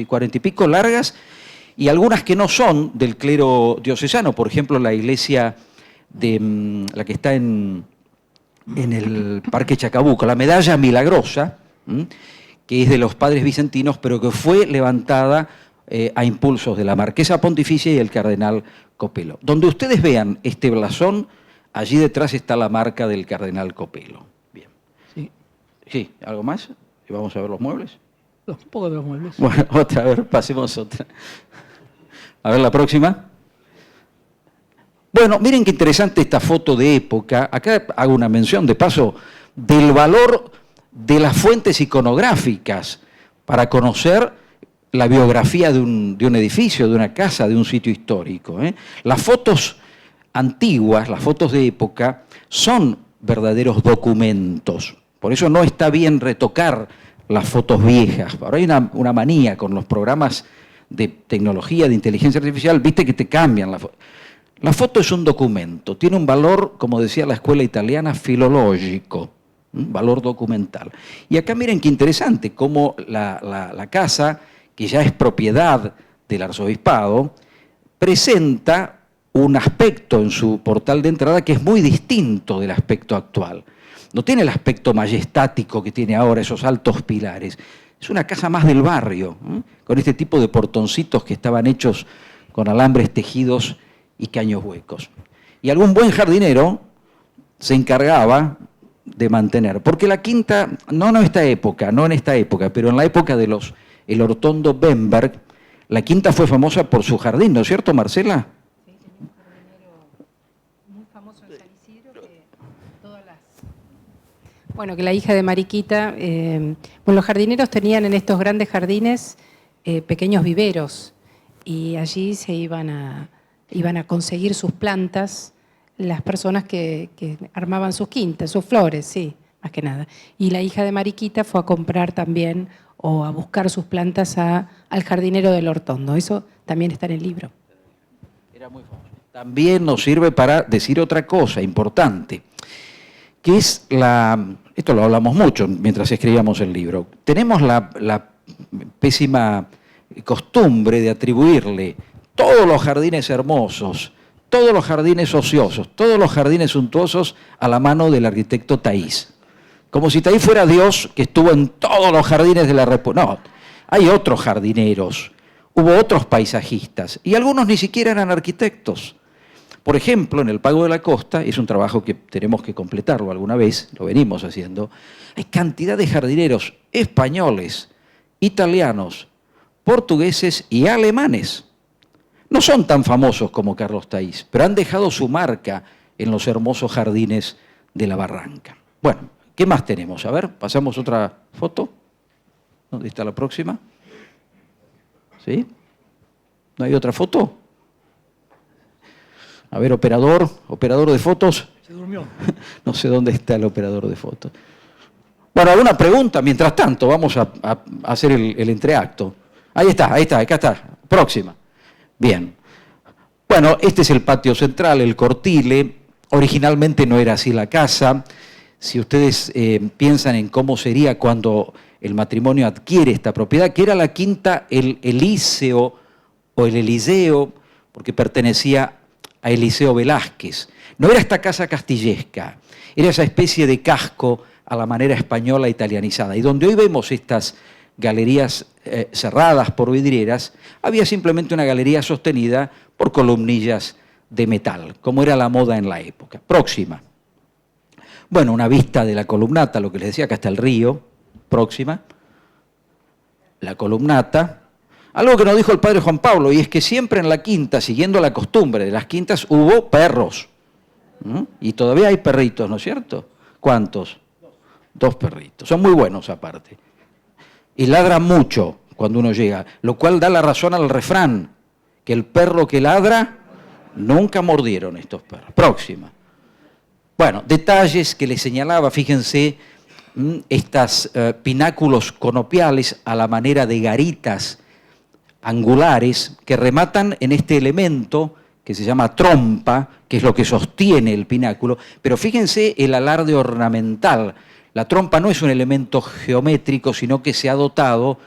40 y pico largas, y algunas que no son del clero diocesano, por ejemplo la iglesia de la que está en el Parque Chacabuco, la Medalla Milagrosa, que es de los padres vicentinos, pero que fue levantada a impulsos de la Marquesa Pontificia y el cardenal Copelo. Donde ustedes vean este blasón, allí detrás está la marca del cardenal Copelo. Bien. Sí, ¿algo más? ¿Y vamos a ver los muebles? Un poco de los muebles. Bueno, otra, a ver, pasemos otra. A ver la próxima. Bueno, miren qué interesante esta foto de época. Acá hago una mención de paso del valor de las fuentes iconográficas para conocer la biografía de un edificio, de una casa, de un sitio histórico. Las fotos antiguas, las fotos de época, son verdaderos documentos. Por eso no está bien retocar las fotos viejas. Ahora hay una manía con los programas de tecnología, de inteligencia artificial, viste que te cambian la foto. La foto es un documento, tiene un valor, como decía la escuela italiana, filológico, un valor documental. Y acá miren qué interesante, cómo la casa, que ya es propiedad del arzobispado, presenta un aspecto en su portal de entrada que es muy distinto del aspecto actual. No tiene el aspecto majestático que tiene ahora, esos altos pilares. Es una casa más del barrio, con este tipo de portoncitos que estaban hechos con alambres tejidos y caños huecos. Y algún buen jardinero se encargaba de mantener, porque la quinta, no en esta época, pero en la época de el Ortondo Bemberg, la quinta fue famosa por su jardín, ¿no es cierto, Marcela? Sí, tenía un jardinero muy famoso en San Isidro, que todas las... Bueno, que la hija de Mariquita, los jardineros tenían en estos grandes jardines pequeños viveros, y allí se iban a conseguir sus plantas las personas que armaban sus quintas, sus flores, sí, más que nada. Y la hija de Mariquita fue a comprar también o a buscar sus plantas al jardinero del Ortondo. Eso también está en el libro. Era muy famoso. También nos sirve para decir otra cosa importante, que es esto lo hablamos mucho mientras escribíamos el libro. Tenemos la pésima costumbre de atribuirle todos los jardines hermosos, todos los jardines ociosos, todos los jardines suntuosos a la mano del arquitecto Taís. Como si Taís fuera Dios que estuvo en todos los jardines de la República. No, hay otros jardineros, hubo otros paisajistas, y algunos ni siquiera eran arquitectos. Por ejemplo, en el Pago de la Costa, es un trabajo que tenemos que completarlo alguna vez, lo venimos haciendo, hay cantidad de jardineros españoles, italianos, portugueses y alemanes. No son tan famosos como Carlos Taís, pero han dejado su marca en los hermosos jardines de la Barranca. Bueno, ¿qué más tenemos? A ver, pasamos otra foto. ¿Dónde está la próxima? ¿Sí? ¿No hay otra foto? A ver, operador de fotos. Se durmió. No sé dónde está el operador de fotos. Bueno, alguna pregunta. Mientras tanto, vamos a hacer el entreacto. Ahí está, acá está. Próxima. Bien. Bueno, este es el patio central, el cortile. Originalmente no era así la casa. Si ustedes piensan en cómo sería cuando el matrimonio adquiere esta propiedad, que era la quinta el Elíseo o el Eliseo, porque pertenecía a Eliseo Velázquez. No era esta casa castillesca, era esa especie de casco a la manera española italianizada. Y donde hoy vemos estas galerías cerradas por vidrieras, había simplemente una galería sostenida por columnillas de metal, como era la moda en la época. Próxima. Bueno, una vista de la columnata, lo que les decía, acá está el río. Próxima. La columnata. Algo que nos dijo el padre Juan Pablo, y es que siempre en la quinta, siguiendo la costumbre de las quintas, hubo perros. ¿No? Y todavía hay perritos, ¿no es cierto? ¿Cuántos? 2 perritos. Son muy buenos aparte. Y ladran mucho cuando uno llega, lo cual da la razón al refrán, que el perro que ladra, nunca mordieron estos perros. Próxima. Bueno, detalles que les señalaba, fíjense, estos pináculos conopiales a la manera de garitas angulares que rematan en este elemento que se llama trompa, que es lo que sostiene el pináculo, pero fíjense el alarde ornamental. La trompa no es un elemento geométrico, sino que se ha dotado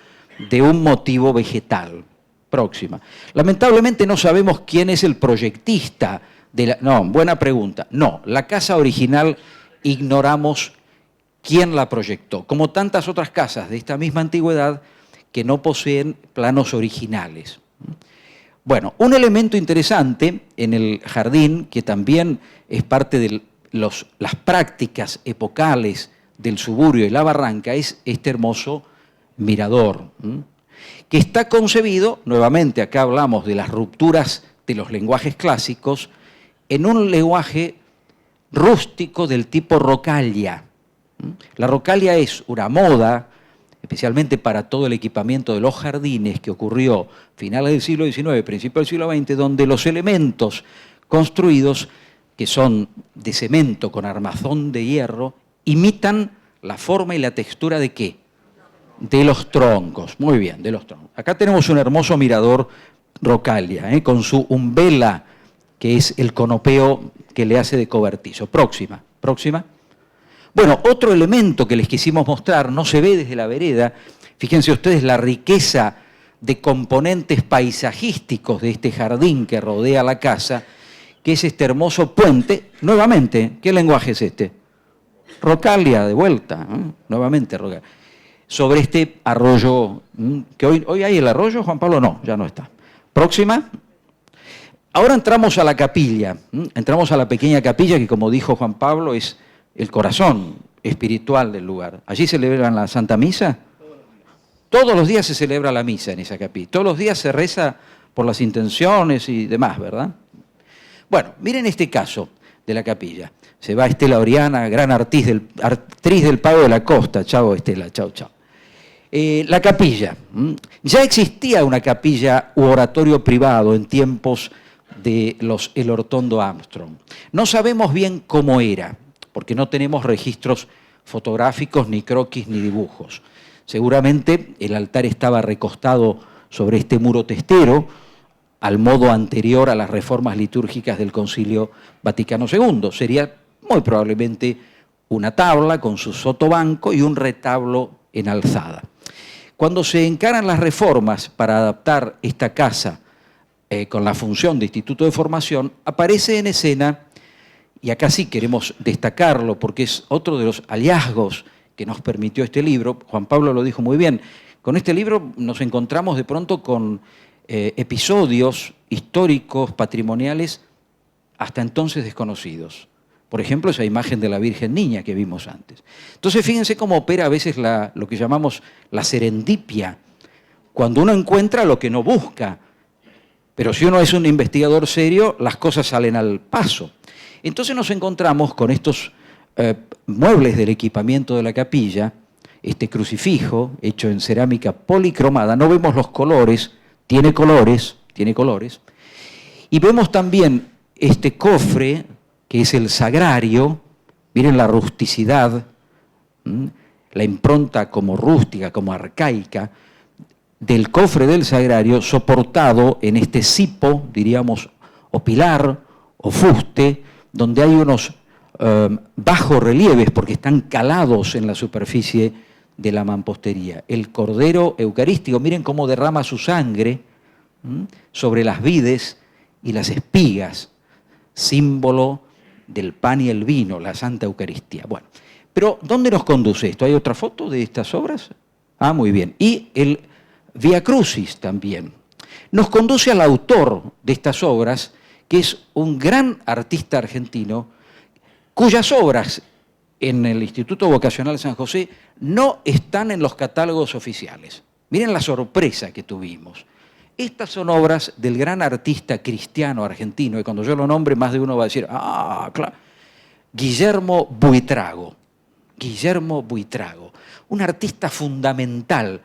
de un motivo vegetal. Próxima. Lamentablemente no sabemos quién es el proyectista de la... No, buena pregunta. No, la casa original ignoramos quién la proyectó, como tantas otras casas de esta misma antigüedad que no poseen planos originales. Bueno, un elemento interesante en el jardín, que también es parte de las prácticas epocales del suburbio y la barranca, es este hermoso mirador, que está concebido, nuevamente acá hablamos de las rupturas de los lenguajes clásicos, en un lenguaje rústico del tipo rocalia. La rocalia es una moda, especialmente para todo el equipamiento de los jardines que ocurrió a finales del siglo XIX, principios del siglo XX, donde los elementos construidos, que son de cemento con armazón de hierro, imitan la forma y la textura ¿de qué? De los troncos. Muy bien, de los troncos. Acá tenemos un hermoso mirador rocalia, con su umbela, que es el conopeo que le hace de cobertizo. Próxima, próxima. Bueno, otro elemento que les quisimos mostrar, no se ve desde la vereda, fíjense ustedes la riqueza de componentes paisajísticos de este jardín que rodea la casa, que es este hermoso puente. Nuevamente, ¿qué lenguaje es este? Rocalia, de vuelta, nuevamente Rocalia. Sobre este arroyo, que hoy hay el arroyo, Juan Pablo, no, ya no está. Próxima. Ahora entramos a la capilla, entramos a la pequeña capilla que, como dijo Juan Pablo, es el corazón espiritual del lugar. ¿Allí celebran la Santa Misa? Todos los días se celebra la misa en esa capilla. Todos los días se reza por las intenciones y demás, ¿verdad? Bueno, miren este caso de la capilla. Se va Estela Oriana, gran actriz del Pago de la Costa. Chao, Estela, chao, chao. La capilla. Ya existía una capilla u oratorio privado en tiempos de los Elortondo Armstrong. No sabemos bien cómo era, porque no tenemos registros fotográficos, ni croquis, ni dibujos. Seguramente el altar estaba recostado sobre este muro testero, al modo anterior a las reformas litúrgicas del Concilio Vaticano II. Sería muy probablemente una tabla con su sotobanco y un retablo en alzada. Cuando se encaran las reformas para adaptar esta casa con la función de instituto de formación, aparece en escena, y acá sí queremos destacarlo porque es otro de los hallazgos que nos permitió este libro, Juan Pablo lo dijo muy bien, con este libro nos encontramos de pronto con episodios históricos, patrimoniales, hasta entonces desconocidos. Por ejemplo, esa imagen de la Virgen Niña que vimos antes. Entonces, fíjense cómo opera a veces lo que llamamos la serendipia, cuando uno encuentra lo que no busca. Pero si uno es un investigador serio, las cosas salen al paso. Entonces nos encontramos con estos muebles del equipamiento de la capilla, este crucifijo hecho en cerámica policromada, no vemos los colores, tiene colores, y vemos también este cofre, que es el sagrario, miren la rusticidad, la impronta como rústica, como arcaica, del cofre del sagrario soportado en este cipo, diríamos, o pilar, o fuste, donde hay unos bajos relieves porque están calados en la superficie de la mampostería. El cordero eucarístico, miren cómo derrama su sangre sobre las vides y las espigas, símbolo del pan y el vino, la Santa Eucaristía. Bueno, pero ¿dónde nos conduce esto? ¿Hay otra foto de estas obras? Ah, muy bien. Y el Via Crucis también. Nos conduce al autor de estas obras, que es un gran artista argentino, cuyas obras en el Instituto Vocacional San José no están en los catálogos oficiales. Miren la sorpresa que tuvimos. Estas son obras del gran artista cristiano argentino, y cuando yo lo nombre más de uno va a decir, ah, claro, Guillermo Buitrago. Guillermo Buitrago, un artista fundamental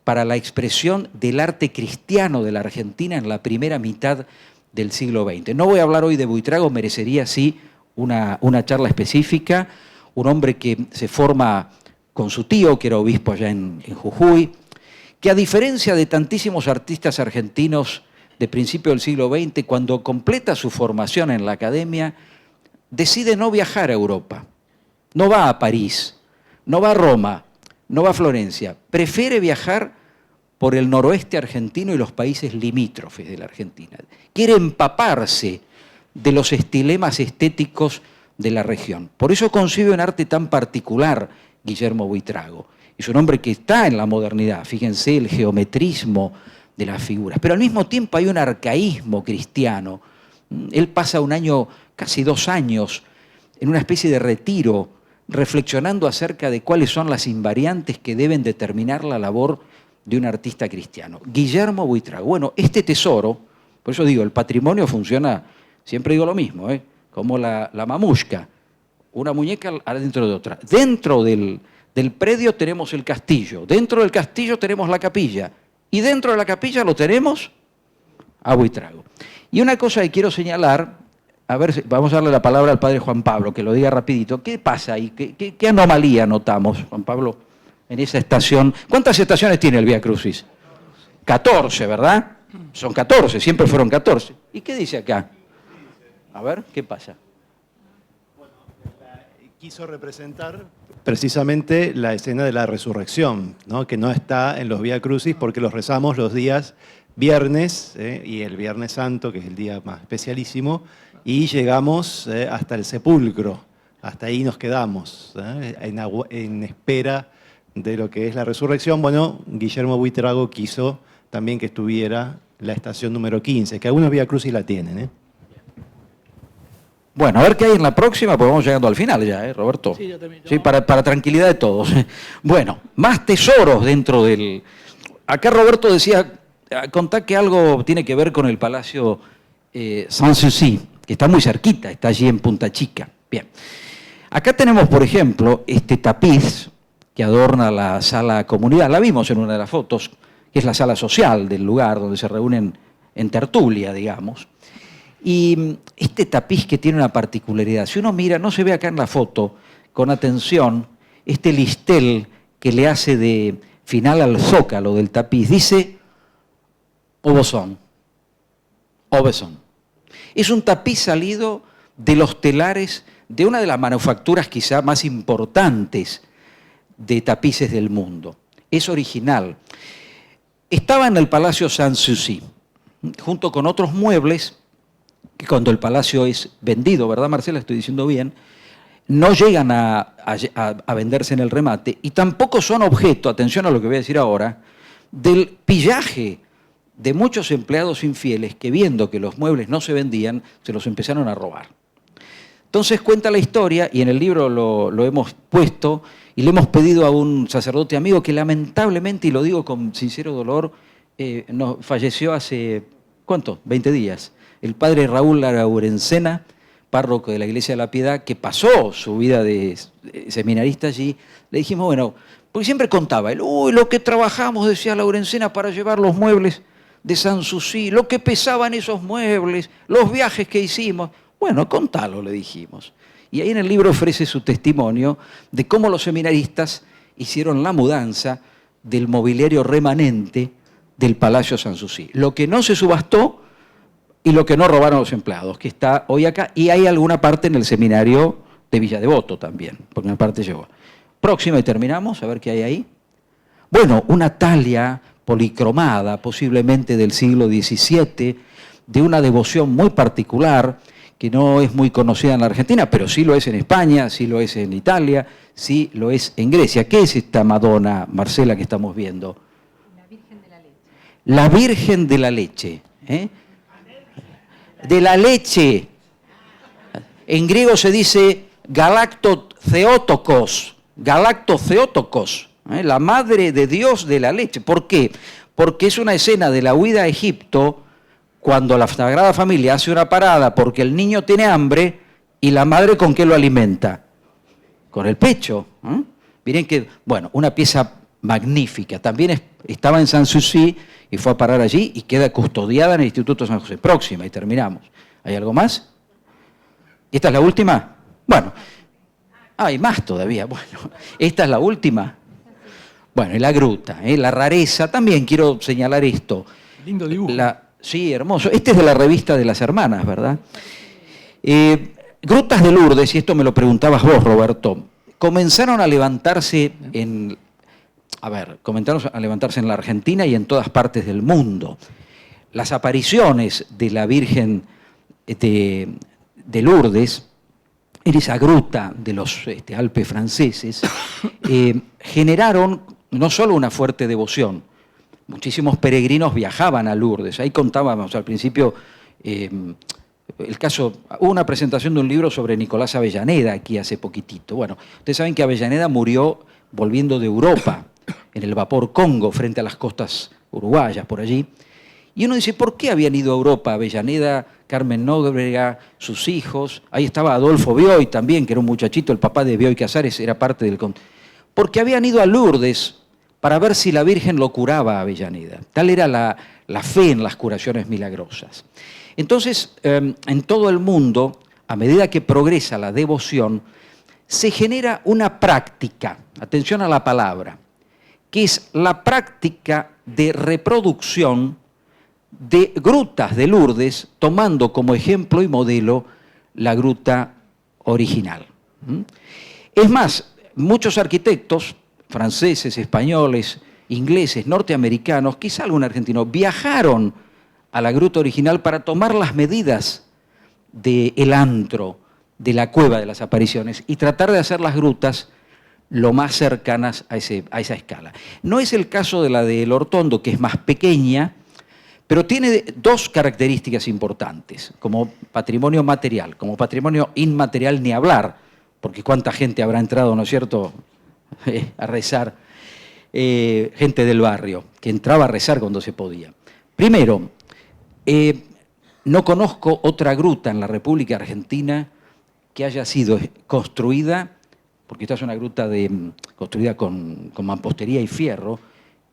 para la expresión del arte cristiano de la Argentina en la primera mitad del siglo XX. No voy a hablar hoy de Buitrago, merecería sí una charla específica, un hombre que se forma con su tío, que era obispo allá en Jujuy, que a diferencia de tantísimos artistas argentinos de principio del siglo XX, cuando completa su formación en la academia, decide no viajar a Europa, no va a París, no va a Roma, no va a Florencia, prefiere viajar por el noroeste argentino y los países limítrofes de la Argentina. Quiere empaparse de los estilemas estéticos de la región. Por eso concibe un arte tan particular, Guillermo Buitrago. Es un hombre que está en la modernidad, fíjense el geometrismo de las figuras, pero al mismo tiempo hay un arcaísmo cristiano. Él pasa un año, casi 2 años, en una especie de retiro, reflexionando acerca de cuáles son las invariantes que deben determinar la labor de un artista cristiano. Guillermo Buitrago. Bueno, este tesoro, por eso digo, el patrimonio funciona, siempre digo lo mismo, como la mamushka, una muñeca adentro de otra. Dentro del predio tenemos el castillo, dentro del castillo tenemos la capilla, y dentro de la capilla lo tenemos a Buitrago. Y una cosa que quiero señalar, a ver, vamos a darle la palabra al padre Juan Pablo, que lo diga rapidito. ¿Qué pasa ahí? ¿Qué anomalía notamos, Juan Pablo, en esa estación? ¿Cuántas estaciones tiene el Vía Crucis? 14, ¿verdad? Son 14, siempre fueron 14. ¿Y qué dice acá? A ver, ¿qué pasa? Bueno, quiso representar precisamente la escena de la resurrección, ¿no? Que no está en los Vía Crucis porque los rezamos los días viernes y el Viernes Santo, que es el día más especialísimo, y llegamos hasta el sepulcro, hasta ahí nos quedamos, en espera de lo que es la resurrección. Bueno, Guillermo Buitrago quiso también que estuviera la estación número 15, que algunos Vía Crucis la tienen. Bueno, a ver qué hay en la próxima, porque vamos llegando al final ya, Roberto. Sí, ya termino. Sí, para tranquilidad de todos. Bueno, más tesoros dentro del... Acá Roberto decía, contá que algo tiene que ver con el Palacio Sanssouci, que está muy cerquita, está allí en Punta Chica. Bien. Acá tenemos, por ejemplo, este tapiz que adorna la sala comunidad. La vimos en una de las fotos, que es la sala social del lugar donde se reúnen en tertulia, digamos. Y este tapiz que tiene una particularidad, si uno mira, no se ve acá en la foto con atención, este listel que le hace de final al zócalo del tapiz, dice Aubusson. Aubusson. Es un tapiz salido de los telares de una de las manufacturas quizá más importantes de tapices del mundo. Es original. Estaba en el Palacio Sanssouci, junto con otros muebles que cuando el palacio es vendido, ¿verdad, Marcela? Estoy diciendo bien, no llegan a venderse en el remate y tampoco son objeto, atención a lo que voy a decir ahora, del pillaje de muchos empleados infieles que viendo que los muebles no se vendían, se los empezaron a robar. Entonces cuenta la historia, y en el libro lo hemos puesto, y le hemos pedido a un sacerdote amigo que lamentablemente, y lo digo con sincero dolor, falleció hace, ¿cuánto? 20 días. El padre Raúl Laurencena, párroco de la Iglesia de la Piedad, que pasó su vida de seminarista allí. Le dijimos, bueno, porque siempre contaba él, uy, lo que trabajamos, decía Laurencena, para llevar los muebles de Sanssouci, lo que pesaban esos muebles, los viajes que hicimos. Bueno, contalo, le dijimos. Y ahí en el libro ofrece su testimonio de cómo los seminaristas hicieron la mudanza del mobiliario remanente del Palacio Sanssouci. Lo que no se subastó y lo que no robaron los empleados, que está hoy acá, y hay alguna parte en el seminario de Villa Devoto también, porque una parte llegó. Próxima y terminamos, a ver qué hay ahí. Bueno, una talia policromada, posiblemente del siglo XVII, de una devoción muy particular, que no es muy conocida en la Argentina, pero sí lo es en España, sí lo es en Italia, sí lo es en Grecia. ¿Qué es esta Madonna, Marcela, que estamos viendo? La Virgen de la Leche. La Virgen de la Leche. ¿Eh? De la leche. En griego se dice galactotheotokos, la madre de Dios de la leche. ¿Por qué? Porque es una escena de la huida a Egipto, cuando la Sagrada Familia hace una parada porque el niño tiene hambre y la madre ¿con qué lo alimenta? Con el pecho. Miren que, bueno, una pieza magnífica. También estaba en Sanssouci y fue a parar allí y queda custodiada en el Instituto San José. Próxima, y terminamos. ¿Hay algo más? ¿Esta es la última? Bueno, hay más todavía. Bueno, esta es la última. Bueno, y la gruta, la rareza. También quiero señalar esto. Lindo dibujo. Sí, hermoso. Este es de la revista de las hermanas, ¿verdad? Grutas de Lourdes, y esto me lo preguntabas vos, Roberto, comenzaron a levantarse en la Argentina y en todas partes del mundo. Las apariciones de la Virgen de Lourdes en esa gruta de los Alpes franceses generaron no solo una fuerte devoción. Muchísimos peregrinos viajaban a Lourdes. Ahí contábamos al principio el caso, hubo una presentación de un libro sobre Nicolás Avellaneda aquí hace poquitito. Bueno, ustedes saben que Avellaneda murió volviendo de Europa en el vapor Congo frente a las costas uruguayas por allí. Y uno dice, ¿por qué habían ido a Europa Avellaneda, Carmen Nóbrega, sus hijos? Ahí estaba Adolfo Bioy también, que era un muchachito, el papá de Bioy Casares, era parte del... Porque habían ido a Lourdes para ver si la Virgen lo curaba a Avellaneda. Tal era la fe en las curaciones milagrosas. Entonces, en todo el mundo, a medida que progresa la devoción, se genera una práctica, atención a la palabra, que es la práctica de reproducción de grutas de Lourdes, tomando como ejemplo y modelo la gruta original. Es más, muchos arquitectos, franceses, españoles, ingleses, norteamericanos, quizá algún argentino, viajaron a la gruta original para tomar las medidas del antro, de la cueva de las apariciones, y tratar de hacer las grutas lo más cercanas a esa escala. No es el caso de la de El Hortondo, que es más pequeña, pero tiene dos características importantes, como patrimonio material, como patrimonio inmaterial ni hablar, porque cuánta gente habrá entrado, ¿no es cierto?, a rezar, gente del barrio, que entraba a rezar cuando se podía. Primero, no conozco otra gruta en la República Argentina que haya sido construida, porque esta es una gruta construida con mampostería y fierro,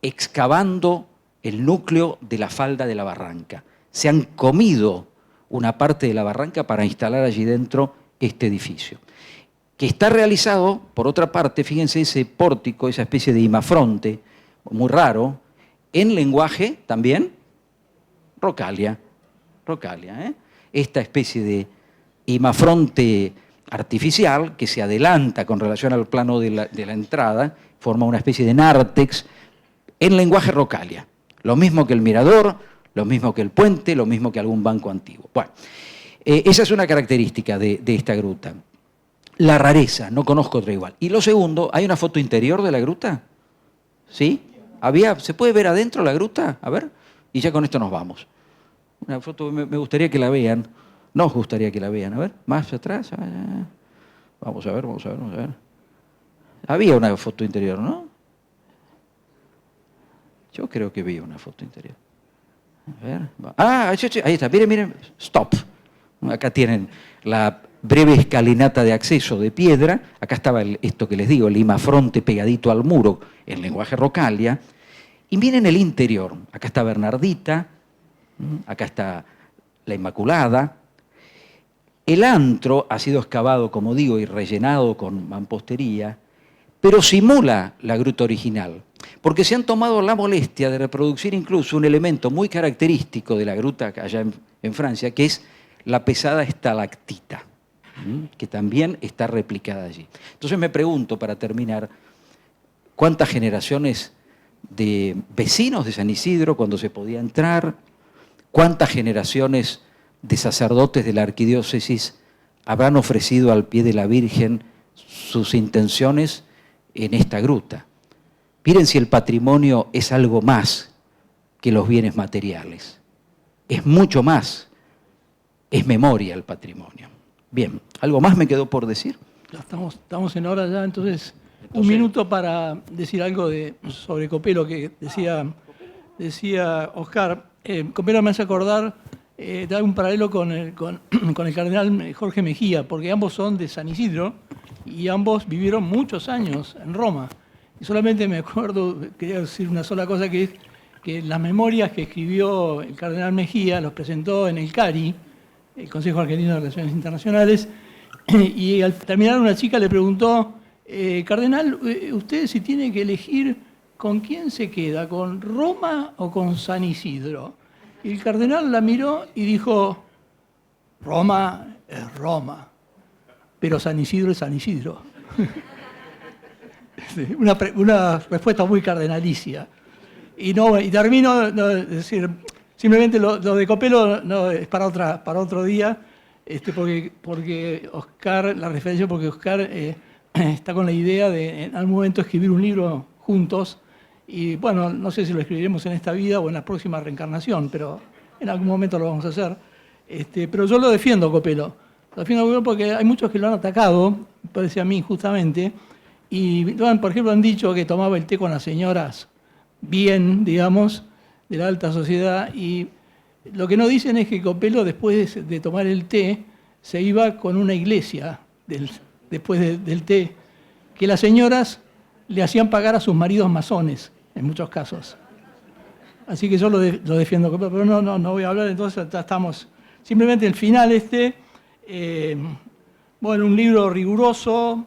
excavando el núcleo de la falda de la barranca. Se han comido una parte de la barranca para instalar allí dentro este edificio, que está realizado, por otra parte, fíjense ese pórtico, esa especie de imafronte, muy raro, en lenguaje también rocalia, esta especie de imafronte artificial que se adelanta con relación al plano de la entrada, forma una especie de nártex en lenguaje rocalia. Lo mismo que el mirador, lo mismo que el puente, lo mismo que algún banco antiguo. Bueno, esa es una característica de esta gruta. La rareza, no conozco otra igual. Y lo segundo, ¿hay una foto interior de la gruta? ¿Sí? ¿Se puede ver adentro la gruta? A ver, y ya con esto nos vamos. Una foto, me gustaría que la vean. Nos gustaría que la vean. A ver, más atrás. Vamos a ver. Había una foto interior, ¿no? Yo creo que vi una foto interior. A ver. Ahí está. Miren. Stop. Acá tienen la breve escalinata de acceso de piedra. Acá estaba esto que les digo, el imafronte pegadito al muro en lenguaje rocalia. Y miren el interior. Acá está Bernardita. Acá está la Inmaculada. El antro ha sido excavado, como digo, y rellenado con mampostería, pero simula la gruta original, porque se han tomado la molestia de reproducir incluso un elemento muy característico de la gruta allá en Francia, que es la pesada estalactita, que también está replicada allí. Entonces me pregunto, para terminar, ¿cuántas generaciones de vecinos de San Isidro cuando se podía entrar? ¿Cuántas generaciones de sacerdotes de la arquidiócesis habrán ofrecido al pie de la Virgen sus intenciones en esta gruta. Miren si el patrimonio es algo más que los bienes materiales. Es mucho más. Es memoria el patrimonio. Bien, ¿algo más me quedó por decir? Ya estamos en hora ya, entonces un minuto para decir algo sobre Copelo, que decía Oscar. Copelo me hace acordar, da un paralelo con el cardenal Jorge Mejía, porque ambos son de San Isidro y ambos vivieron muchos años en Roma. Y solamente me acuerdo, quería decir una sola cosa, que es que las memorias que escribió el cardenal Mejía los presentó en el CARI, el Consejo Argentino de Relaciones Internacionales, y al terminar una chica le preguntó, cardenal, usted si tiene que elegir con quién se queda, ¿con Roma o con San Isidro? Y el cardenal la miró y dijo, Roma es Roma, pero San Isidro es San Isidro. Una respuesta muy cardenalicia. Y termino, es decir, simplemente lo de Copelo no, es para otro día, porque Oscar, la referencia, porque Oscar está con la idea de en algún momento escribir un libro juntos, y bueno, no sé si lo escribiremos en esta vida o en la próxima reencarnación, pero en algún momento lo vamos a hacer. Pero yo lo defiendo, Copelo. Lo defiendo, Copelo, porque hay muchos que lo han atacado, me parece a mí injustamente, y por ejemplo han dicho que tomaba el té con las señoras bien, digamos, de la alta sociedad, y lo que no dicen es que Copelo, después de tomar el té, se iba con una iglesia después del té, que las señoras le hacían pagar a sus maridos masones, en muchos casos. Así que yo lo defiendo, pero no voy a hablar, entonces ya estamos. Simplemente el final bueno, un libro riguroso,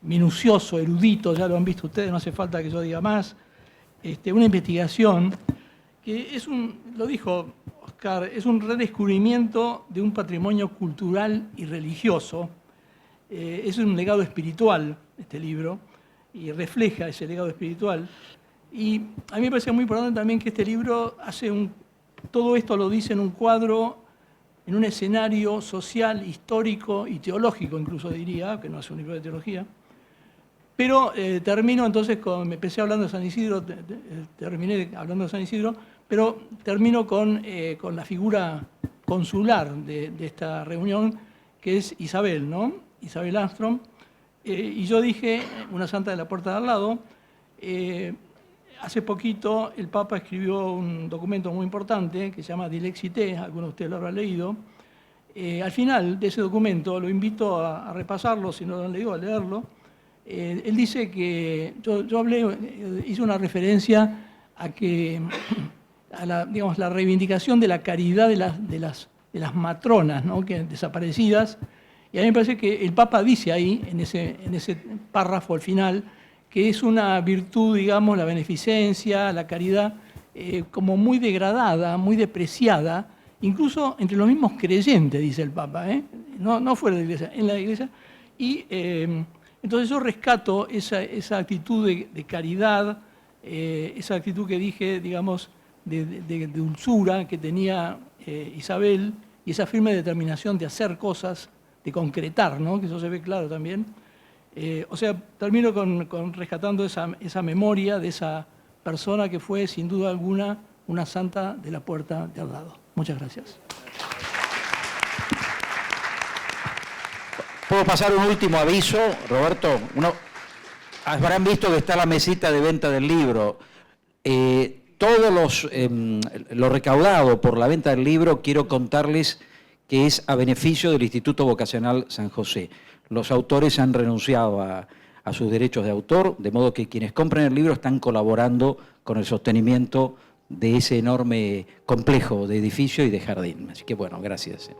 minucioso, erudito, ya lo han visto ustedes, no hace falta que yo diga más. Una investigación que lo dijo Oscar, es un redescubrimiento de un patrimonio cultural y religioso. Es un legado espiritual, este libro, y refleja ese legado espiritual. Y a mí me parece muy importante también que este libro todo esto lo dice en un cuadro, en un escenario social, histórico y teológico, incluso diría, que no es un libro de teología. Pero termino entonces empecé hablando de San Isidro, terminé hablando de San Isidro, pero termino con la figura consular de esta reunión, que es Isabel, ¿no? Isabel Armstrong. Y yo dije, una santa de la puerta de al lado, hace poquito el Papa escribió un documento muy importante que se llama Dilexité, algunos de ustedes lo habrán leído. Al final de ese documento, lo invito a repasarlo, si no lo han leído, a leerlo. Él dice que, hice una referencia a la reivindicación de la caridad de las matronas, ¿no? Desaparecidas, y a mí me parece que el Papa dice ahí, en ese párrafo al final, que es una virtud, digamos, la beneficencia, la caridad, como muy degradada, muy despreciada, incluso entre los mismos creyentes, dice el Papa, no fuera de la Iglesia, en la Iglesia, y entonces yo rescato esa actitud de caridad, esa actitud que dije, digamos, de dulzura que tenía Isabel, y esa firme determinación de hacer cosas, de concretar, ¿no? Que eso se ve claro también. O sea, termino rescatando esa memoria de esa persona que fue, sin duda alguna, una santa de la puerta de al lado. Muchas gracias. ¿Puedo pasar un último aviso, Roberto? Habrán visto que está la mesita de venta del libro. Todo lo recaudado por la venta del libro, quiero contarles que es a beneficio del Instituto Vocacional San José. Los autores han renunciado a sus derechos de autor, de modo que quienes compren el libro están colaborando con el sostenimiento de ese enorme complejo de edificio y de jardín. Así que bueno, gracias.